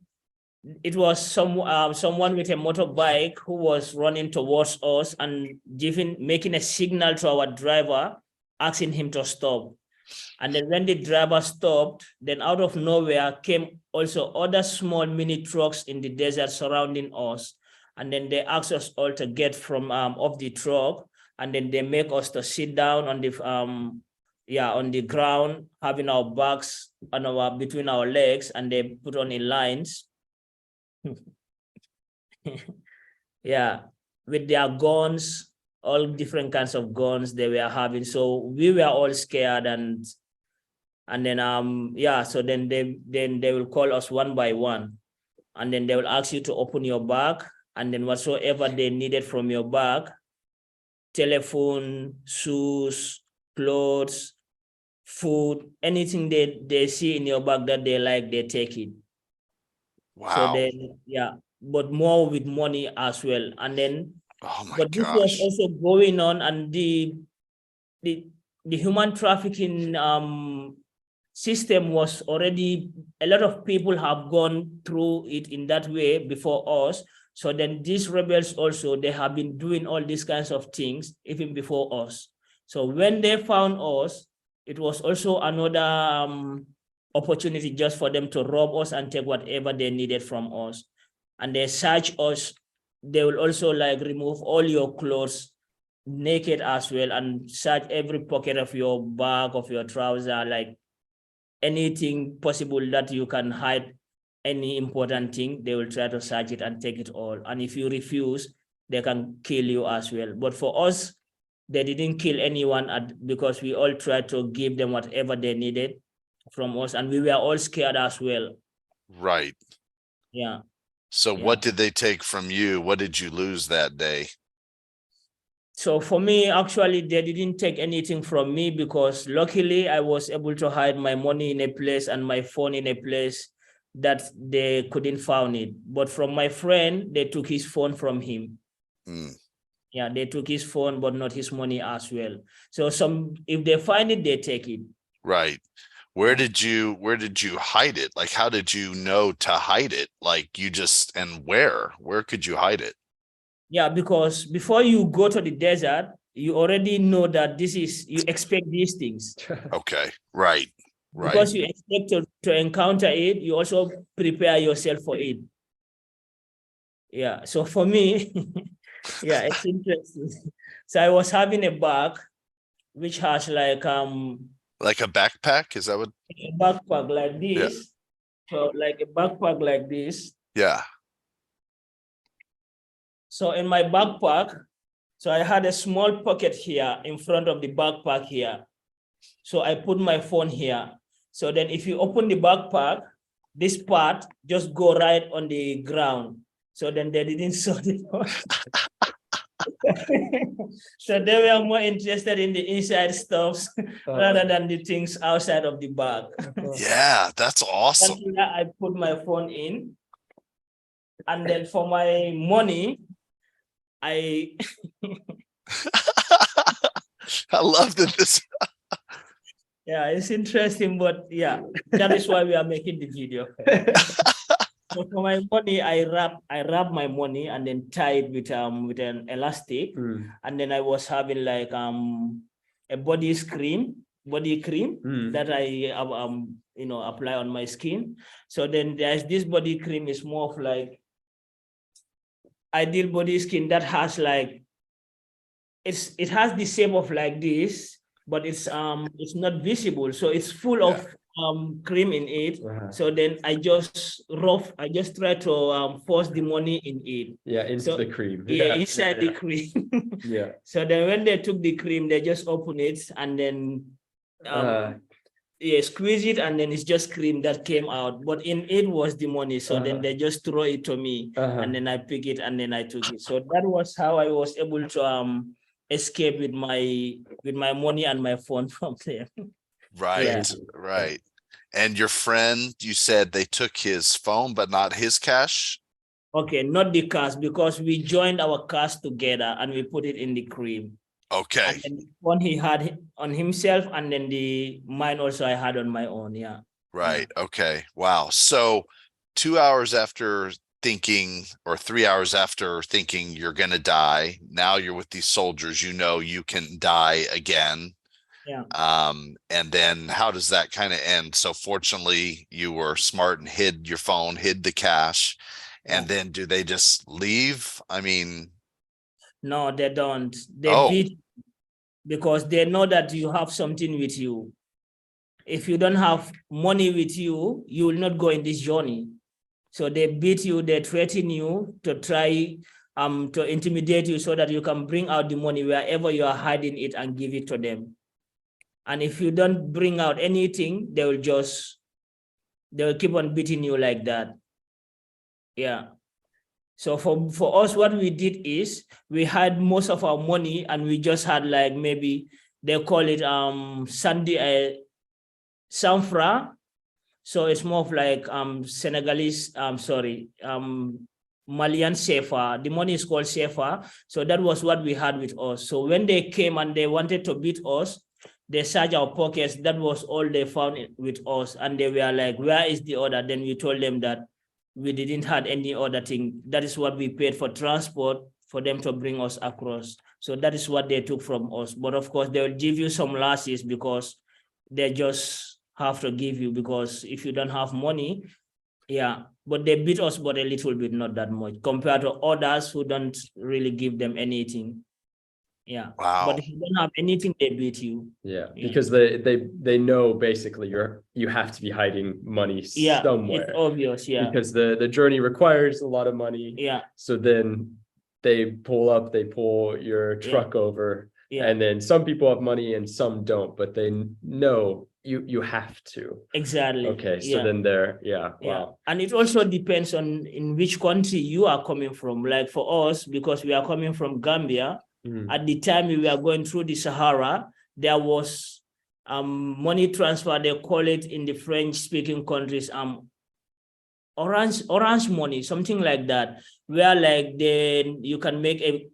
it was someone with a motorbike who was running towards us and making a signal to our driver, asking him to stop. And then when the driver stopped, then out of nowhere came also other small mini trucks in the desert surrounding us. And then they asked us all to get from off the truck, and then they make us to sit down on the ground, having our backs on between our legs, and they put on in lines. With their guns, all different kinds of guns they were having. So we were all scared, and then so then they will call us one by one, and then they will ask you to open your bag, and then whatsoever they needed from your bag, telephone, shoes, clothes, food, anything they see in your bag that they like, they take it. Wow. So then, but more with money as well. And then, this was also going on, and the human trafficking system was already, a lot of people have gone through it in that way before us. So then these rebels also, they have been doing all these kinds of things even before us. So when they found us, it was also another opportunity just for them to rob us and take whatever they needed from us. And they search us. They will also remove all your clothes naked as well, and search every pocket of your bag, of your trouser, anything possible that you can hide any important thing. They will try to search it and take it all. And if you refuse, they can kill you as well. But for us, they didn't kill anyone because we all tried to give them whatever they needed from us, and we were all scared as well. Right. Yeah. So what did they take from you? What did you lose that day? So for me, actually, they didn't take anything from me, because luckily I was able to hide my money in a place and my phone in a place that they couldn't find it. But from my friend, they took his phone from him. Yeah, they took his phone, but not his money as well. So if they find it, they take it. Right. Where did you hide it? Like, how did you know to hide it? Like, you just, and where could you hide it? Yeah, because before you go to the desert, you already know that you expect these things. Okay. Right. Because you expect to encounter it, you also prepare yourself for it. Yeah. So for me, yeah, it's interesting. So I was having a bag which has like a backpack. Is that what? a backpack like this. Yeah. So like a backpack like this. Yeah. So in my backpack, so I had a small pocket here in front of the backpack here. So I put my phone here. So then if you open the backpack, this part just go right on the ground. So then they didn't saw it. So they were more interested in the inside stuffs rather than the things outside of the bag. Yeah, that's awesome. And I put my phone in. And then for my money, I love that this. Yeah, it's interesting, but yeah, that is why we are making the video. So for my money, I wrap my money and then tie it with an elastic, and then I was having like a body cream that I apply on my skin. So then there's this body cream is more of like ideal body skin that has like it has the shape of like this, but it's not visible, so it's full of cream in it. So then I just try to force the money in it. Yeah, into the cream. Yeah, inside the cream. Yeah. So then when they took the cream, they just open it and then squeeze it, and then it's just cream that came out. But in it was the money. So then they just throw it to me, and then I pick it and then I took it. So that was how I was able to escape with my money and my phone from there. Right, right. And your friend, you said they took his phone, but not his cash? Okay, not the cash, because we joined our cash together and we put it in the cream. Okay. And then the one he had on himself, and then mine also I had on my own. Yeah. Right. Okay. Wow. So 2 hours after thinking, or 3 hours after thinking you're going to die, now you're with these soldiers, you know, you can die again. Yeah. And then how does that kind of end? So fortunately you were smart and hid your phone, hid the cash. And then do they just leave? I mean, no, they don't. They beat, because they know that you have something with you. If you don't have money with you, you will not go in this journey. So they beat you, they threaten you to try to intimidate you so that you can bring out the money wherever you are hiding it and give it to them. And if you don't bring out anything, they will keep on beating you like that. Yeah. So for us, what we did is we had most of our money, and we just had like, maybe they call it Sanfra. So it's more of like Senegalese, Malian Sefa. The money is called Sefa. So that was what we had with us. So when they came and they wanted to beat us, they searched our pockets. That was all they found with us. And they were like, where is the order? Then we told them that we didn't have any other thing. That is what we paid for transport for them to bring us across. So that is what they took from us. But of course, they will give you some lashes, because they just have to give you, because if you don't have money, but they beat us but a little bit, not that much, compared to others who don't really give them anything. Yeah. Wow. But if you don't have anything, they beat you. Yeah, because they know basically you have to be hiding money somewhere. It's obvious. Yeah. Because the journey requires a lot of money. Yeah. So then they pull your truck over. Yeah. And then some people have money and some don't, but they know you have to. Exactly. Okay. So then they're wow. And it also depends on in which country you are coming from. Like for us, because we are coming from Gambia. At the time we were going through the Sahara, there was money transfer. They call it in the French-speaking countries orange money, something like that, where like then you can make a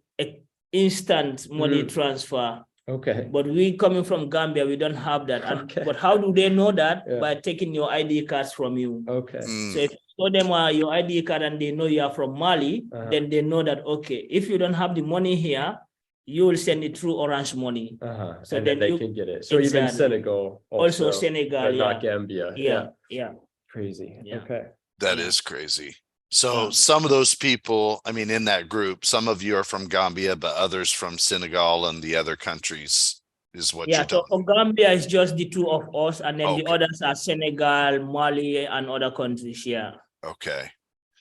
instant money transfer. Okay. But we coming from Gambia, we don't have that. And, Okay. But how do they know that? Yeah. By taking your ID cards from you. Okay. So if you show them your ID card and they know you are from Mali, then they know that, okay, if you don't have the money here, you will send it through Orange Money. So and then they can get it. So even Senegal also Senegal, but not Gambia. Yeah. Crazy. Yeah. Okay. That is crazy. So some of those people, I mean, in that group, some of you are from Gambia, but others from Senegal and the other countries is what you're doing. So for Gambia, it's just the two of us, and then the others are Senegal, Mali, and other countries. Yeah. Okay.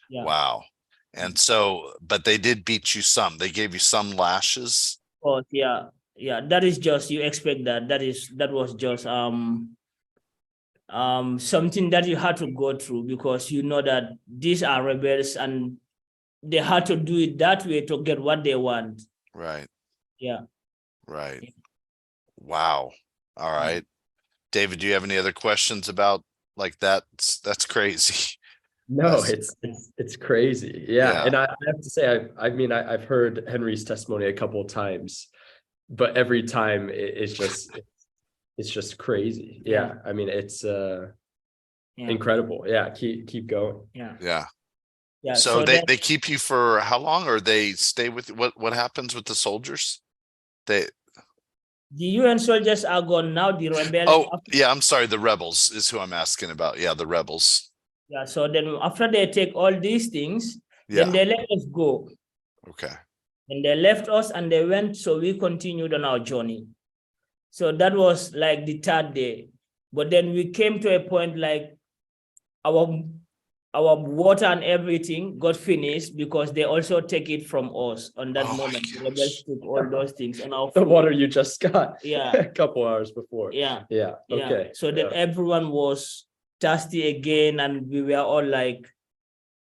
Yeah. Wow. And so, but they did beat you some. They gave you some lashes. Oh, yeah. That is just, you expect that. That was just something that you had to go through, because you know that these are rebels and they had to do it that way to get what they want. Right. Yeah. Right. Yeah. Wow. All right. David, do you have any other questions about like that? That's crazy. No, it's crazy. Yeah. And I have to say, I've heard Henry's testimony a couple of times, but every time it's just crazy. Yeah. I mean, it's incredible. Yeah. Keep going. Yeah. So they keep you for how long, or they stay with what happens with the soldiers? The UN soldiers are gone now. The rebels. Oh, yeah. I'm sorry. The rebels is who I'm asking about. Yeah, the rebels. Yeah. So then after they take all these things, then they let us go. Okay. And they left us and they went. So we continued on our journey. So that was like the third day. But then we came to a point like our water and everything got finished, because they also take it from us on that moment. The rebels took all those things. And the water you just got a couple hours before. Yeah. Okay. So then everyone was thirsty again, and we were all like,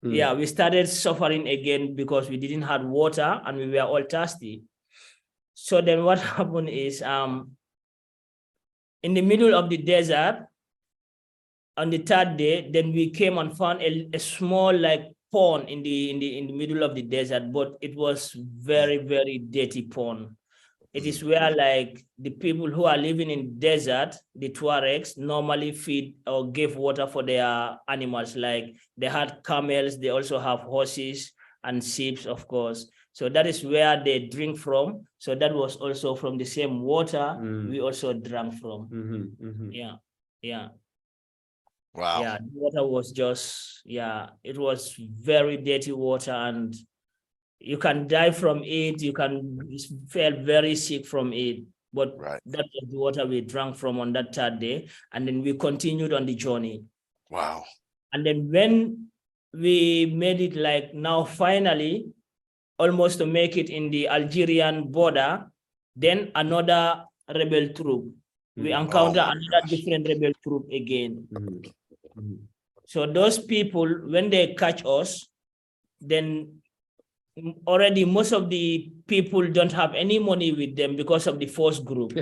we started suffering again because we didn't have water and we were all thirsty. So then what happened is in the middle of the desert, on the third day, then we came and found a small like pond in the middle of the desert, but it was very, very dirty pond. It is where like the people who are living in desert, the Tuaregs, normally feed or give water for their animals. Like they had camels, they also have horses and sheep, of course. So that is where they drink from. So that was also from the same water we also drank from. Yeah. Wow. Yeah, the water was just, it was very dirty water, and you can die from it. You can feel very sick from it. But that was the water we drank from on that third day. And then we continued on the journey. Wow. And then when we made it like now finally, almost to make it in the Algerian border, then another rebel troop. We encountered another different rebel troop again. So those people, when they catch us, then already most of the people don't have any money with them because of the first group.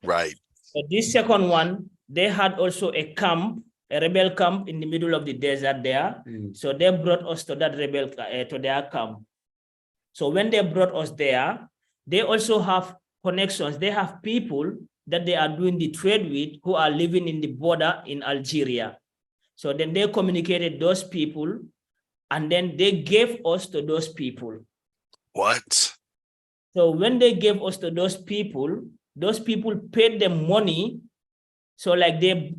Right. So this second one, they had also a camp, a rebel camp in the middle of the desert there. So they brought us to that rebel, to their camp. So when they brought us there, they also have connections. They have people that they are doing the trade with who are living in the border in Algeria. So then they communicated those people, and then they gave us to those people. What? So when they gave us to those people paid them money. So like the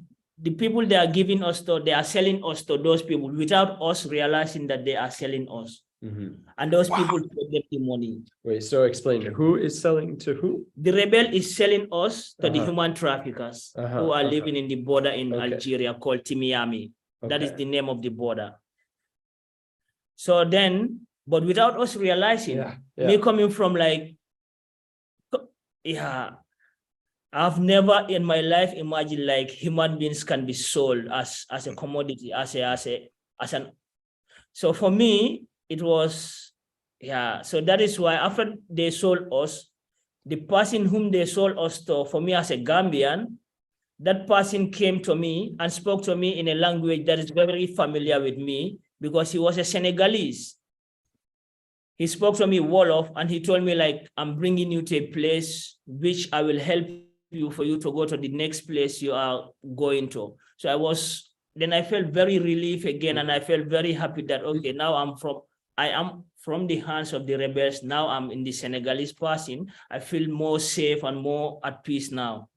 people they are giving us to, they are selling us to those people without us realizing that they are selling us. And those people paid them the money. Wait, so explain, who is selling to who? The rebel is selling us to the human traffickers who are living in the border in Algeria called Timiami. That is the name of the border. So then, but without us realizing, me coming from like, I've never in my life imagined like human beings can be sold as a commodity, so for me, it was, so that is why after they sold us, the person whom they sold us to, for me as a Gambian, that person came to me and spoke to me in a language that is very familiar with me, because he was a Senegalese. he spoke to me Wolof, and he told me like, I'm bringing you to a place which I will help you for you to go to the next place you are going to. So I felt very relief again, and I felt very happy that, okay, now I am from the hands of the rebels. Now I'm in the Senegalese person. I feel more safe and more at peace now.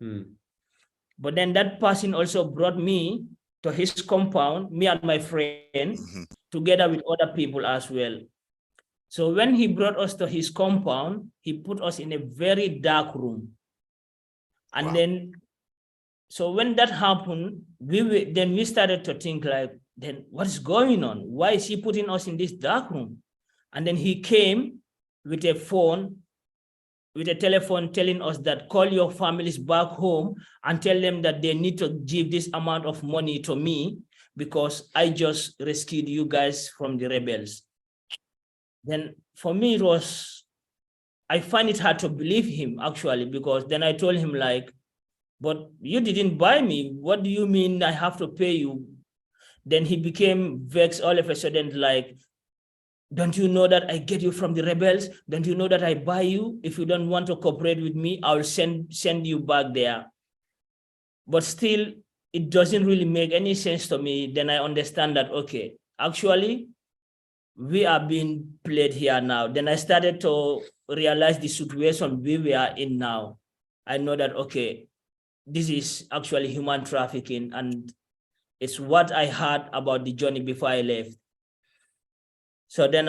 But then that person also brought me to his compound, me and my friend, together with other people as well. So when he brought us to his compound, he put us in a very dark room. And then, so when that happened, we started to think like, then what is going on? Why is he putting us in this dark room? And then he came with a telephone telling us that call your families back home and tell them that they need to give this amount of money to me because I just rescued you guys from the rebels. Then for me, I find it hard to believe him actually, because then I told him like, but you didn't buy me. What do you mean I have to pay you? Then he became vexed all of a sudden, like, don't you know that I get you from the rebels? Don't you know that I buy you? If you don't want to cooperate with me, I'll send you back there. But still, it doesn't really make any sense to me. Then I understand that, okay, actually, we are being played here now. Then I started to realize the situation we were in now. I know that, okay, this is actually human trafficking, and it's what I heard about the journey before I left. So then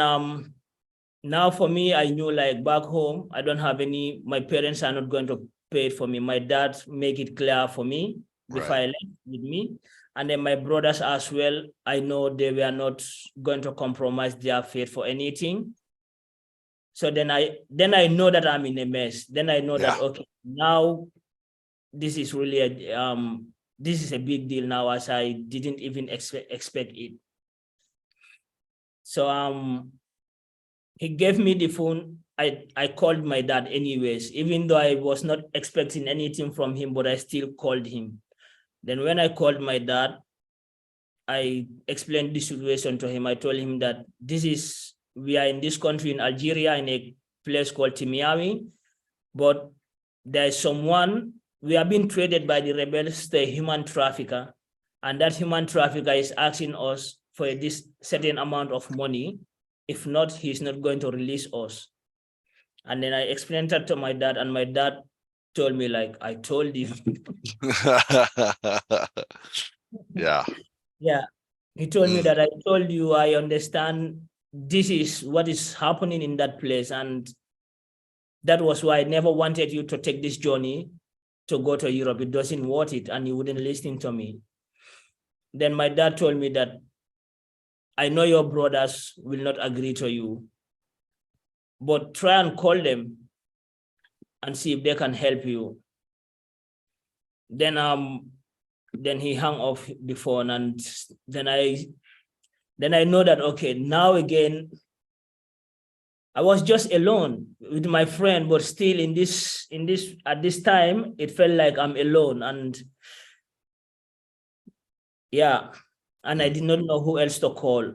now for me, I knew like back home, I don't have my parents are not going to pay it for me. My dad make it clear for me before I left with me. And then my brothers as well, I know they were not going to compromise their faith for anything. So then I know that I'm in a mess. Then I know that, okay, now this is really this is a big deal now, as I didn't even expect it. So he gave me the phone. I called my dad anyways, even though I was not expecting anything from him, but I still called him. Then when I called my dad, I explained the situation to him. I told him that we are in this country in Algeria in a place called Timiawi, but there is someone, we are being traded by the rebels to a human trafficker, and that human trafficker is asking us for this certain amount of money. If not, he's not going to release us. And then I explained that to my dad, and my dad told me like, I told you. Yeah. He told me that I told you, I understand this is what is happening in that place. And that was why I never wanted you to take this journey to go to Europe. It doesn't worth it. And you wouldn't listen to me. Then my dad told me that I know your brothers will not agree to you, but try and call them and see if they can help you. Then he hung off the phone, and then I know that, okay, now again, I was just alone with my friend, but still at this time, it felt like I'm alone. And I did not know who else to call.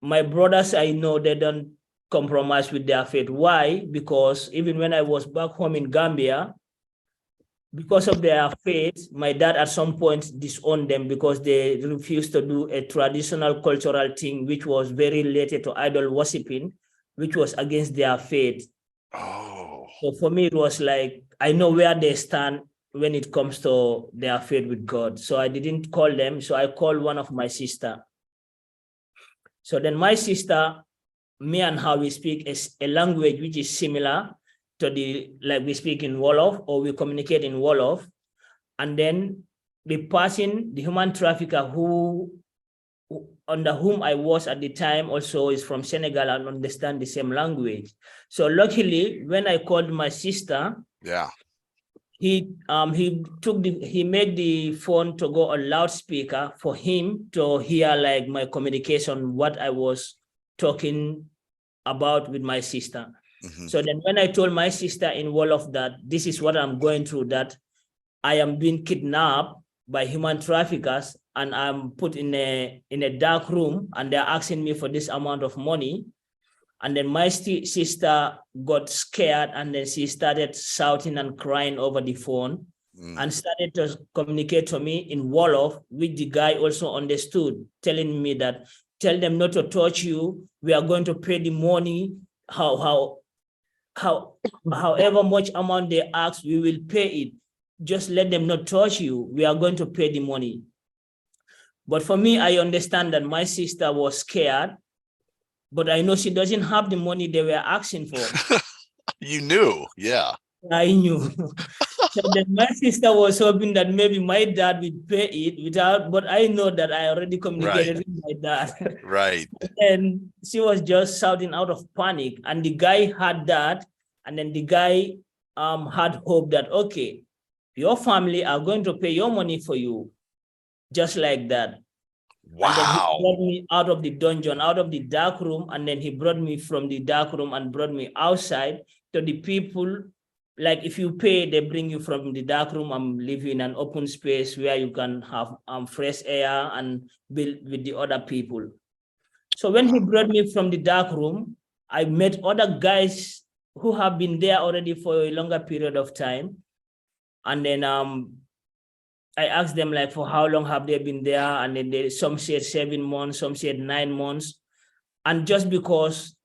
My brothers, I know they don't compromise with their faith. Why? Because even when I was back home in Gambia, because of their faith, my dad at some point disowned them because they refused to do a traditional cultural thing, which was very related to idol worshiping, which was against their faith. Oh. So for me, it was like, I know where they stand when it comes to their faith with God. So I didn't call them. So I called one of my sister. So then my sister, me and her, we speak a language which is similar to like we speak in Wolof, or we communicate in Wolof. And then the human trafficker under whom I was at the time also is from Senegal and understand the same language. So luckily, when I called my sister, he made the phone to go on loudspeaker for him to hear like my communication, what I was talking about with my sister. So then when I told my sister in Wolof that this is what I'm going through, that I am being kidnapped by human traffickers and I'm put in a dark room and they're asking me for this amount of money, And then my sister got scared, and then she started shouting and crying over the phone and started to communicate to me in Wolof, which the guy also understood, telling me that, tell them not to touch you. We are going to pay the money. However much amount they ask, we will pay it. Just let them not touch you. We are going to pay the money. But for me, I understand that my sister was scared, but I know she doesn't have the money they were asking for. You knew, yeah. I knew. So then my sister was hoping that maybe my dad would pay it without, but I know that I already communicated with my dad. Right. And she was just shouting out of panic. And the guy had that. And then the guy had hope that, okay, your family are going to pay your money for you. Just like that. Wow. And then he brought me out of the dungeon, out of the dark room. And then he brought me from the dark room and brought me outside to the people. Like if you pay, they bring you from the dark room and leave you in an open space where you can have fresh air and build with the other people. So when he brought me from the dark room, I met other guys who have been there already for a longer period of time. And then I asked them like, for how long have they been there? And then some said 7 months, some said 9 months. And just because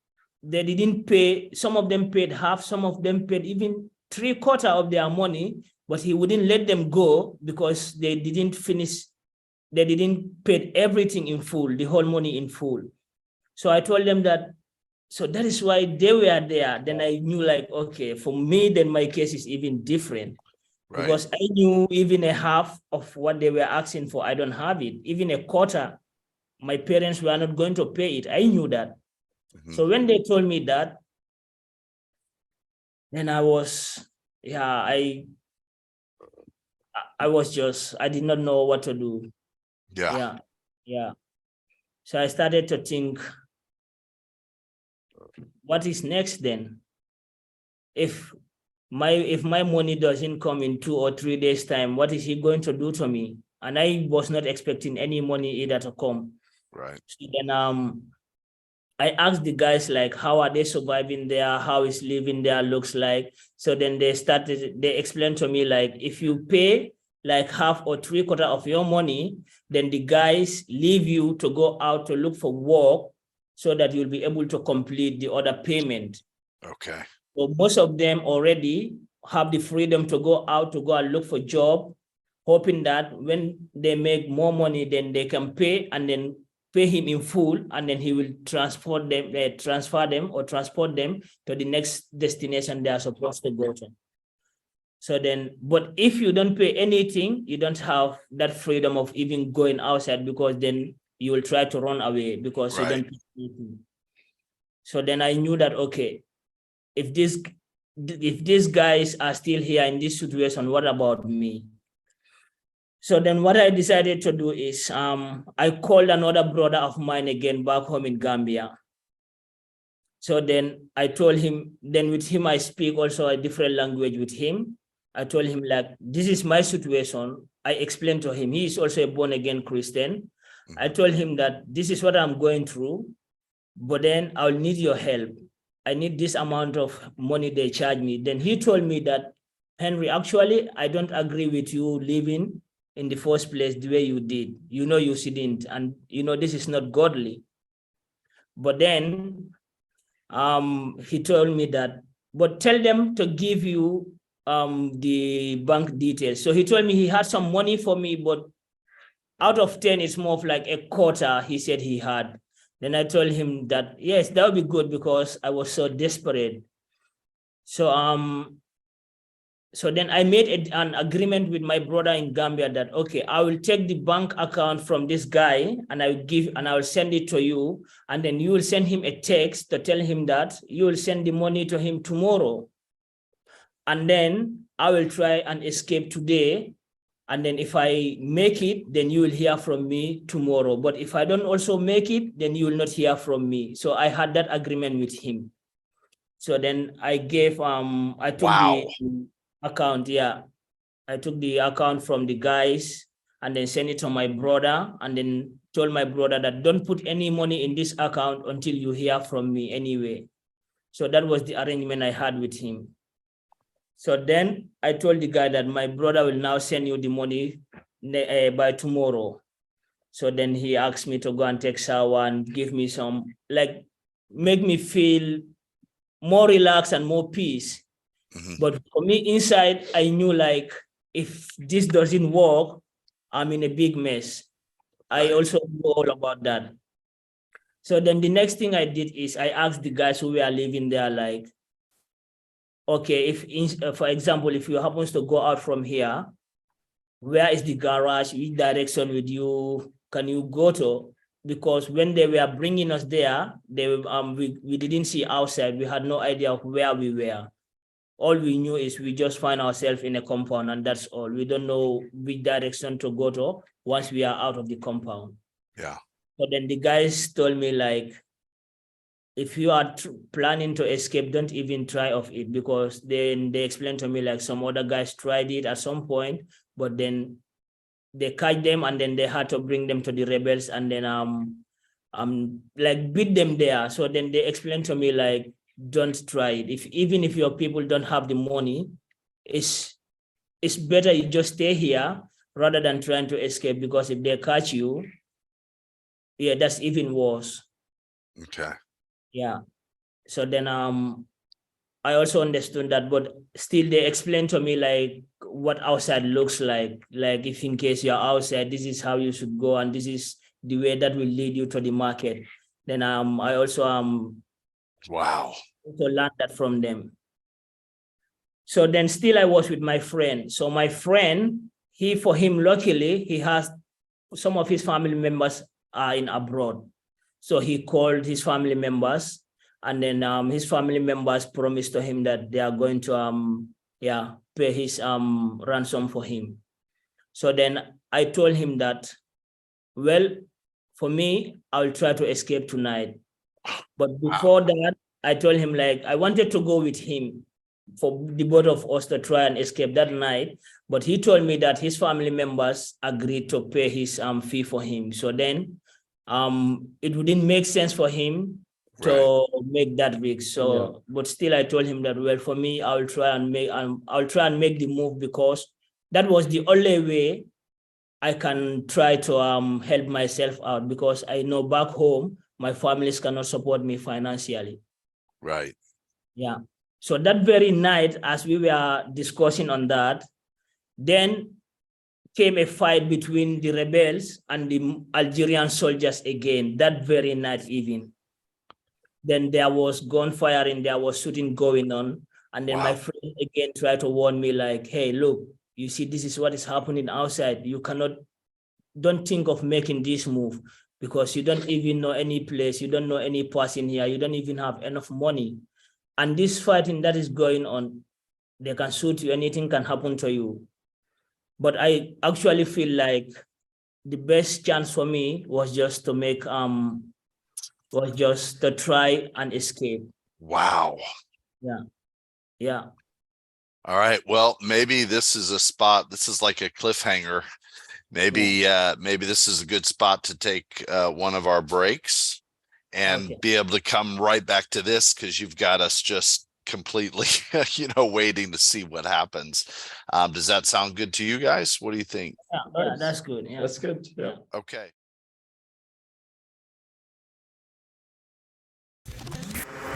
they didn't pay, some of them paid half, some of them paid even 3/4 of their money, but he wouldn't let them go because they didn't finish, they didn't pay everything in full, the whole money in full. So I told them that, so that is why they were there. Then I knew like, okay, for me, then my case is even different. Right. Because I knew even a half of what they were asking for, I don't have it. Even a quarter, my parents were not going to pay it. I knew that. So when they told me that, then I was, I was just, I did not know what to do. Yeah. So I started to think, what is next then? If my money doesn't come in 2 or 3 days time, what is he going to do to me? And I was not expecting any money either to come. Right. So then I asked the guys like, how are they surviving there? How is living there looks like? So then they explained to me like, if you pay like half or 3/4 of your money, then the guys leave you to go out to look for work so that you'll be able to complete the other payment. Okay. So most of them already have the freedom to go out to go and look for job, hoping that when they make more money, then they can pay and then pay him in full, and then he will transfer them or transport them to the next destination they are supposed to go to. So then, but if you don't pay anything, you don't have that freedom of even going outside, because then you will try to run away because you don't pay anything. So then I knew that, okay, if these guys are still here in this situation, what about me? So then what I decided to do is I called another brother of mine again back home in Gambia. So then I told him, then with him I speak also a different language with him. I told him like, this is my situation. I explained to him, he is also a born again Christian. I told him that this is what I'm going through, but then I'll need your help. I need this amount of money they charge me. Then he told me that, Henry, actually, I don't agree with you living in the first place the way you did. You know you shouldn't, and you know this is not godly. But then he told me that, but tell them to give you the bank details. So he told me he had some money for me, but out of 10, it's more of like 1/4 he said he had. Then I told him that, yes, that would be good because I was so desperate. So so then I made an agreement with my brother in Gambia that, okay, I will take the bank account from this guy and I will send it to you. And then you will send him a text to tell him that you will send the money to him tomorrow. And then I will try and escape today. And then if I make it, then you will hear from me tomorrow. But if I don't also make it, then you will not hear from me. So I had that agreement with him. So then I gave, I took the account. Yeah. I took the account from the guys and then send it to my brother, and then told my brother that don't put any money in this account until you hear from me anyway. So that was the arrangement I had with him. So then I told the guy that my brother will now send you the money by tomorrow. So then he asked me to go and take shower and give me some, like, make me feel more relaxed and more peace. Mm-hmm. But for me inside, I knew like, if this doesn't work, I'm in a big mess. I also know all about that. So then the next thing I did is I asked the guys who were living there, like, okay, for example, if you happen to go out from here, where is the garage? Which direction can you go to? Because when they were bringing us there, we didn't see outside. We had no idea of where we were. All we knew is we just find ourselves in a compound, and that's all. We don't know which direction to go to once we are out of the compound. Yeah. So then the guys told me, like, if you are planning to escape, don't even try of it, because then they explained to me like some other guys tried it at some point, but then they catch them and then they had to bring them to the rebels and then like beat them there. So then they explained to me like, don't try it. Even if your people don't have the money, it's better you just stay here rather than trying to escape, because if they catch you, yeah, that's even worse. Okay. Yeah. So then I also understood that, but still they explained to me like what outside looks like if in case you're outside, this is how you should go and this is the way that will lead you to the market. Then I also wow. to learn that from them. So then still I was with my friend. So my friend, for him, luckily, he has some of his family members are in abroad. So he called his family members, and then his family members promised to him that they are going to pay his ransom for him. So then I told him that, well, for me, I will try to escape tonight. But before that, I told him like I wanted to go with him for the both of us to try and escape that night. But he told me that his family members agreed to pay his fee for him. So then it wouldn't make sense for him to make that risk. So, but still, I told him that, well, for me, I'll try and make the move, because that was the only way I can try to help myself out, because I know back home my families cannot support me financially. Right. Yeah. So that very night, as we were discussing on that, then came a fight between the rebels and the Algerian soldiers again, that very night even. Then there was gunfire and there was shooting going on. And then my friend again tried to warn me like, hey, look, you see, this is what is happening outside. Don't think of making this move, because you don't even know any place. You don't know any person here. You don't even have enough money. And this fighting that is going on, they can shoot you, anything can happen to you. But I actually feel like the best chance for me was just to try and escape. Wow. Yeah. Yeah. All right. Well, maybe this is a spot. This is like a cliffhanger. Maybe this is a good spot to take one of our breaks and be able to come right back to this, because you've got us just completely, waiting to see what happens. Does that sound good to you guys? What do you think? Yeah, that's good. Yeah. That's good. Yeah. Okay.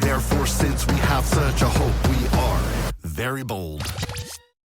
Therefore, since we have such a hope, we are very bold.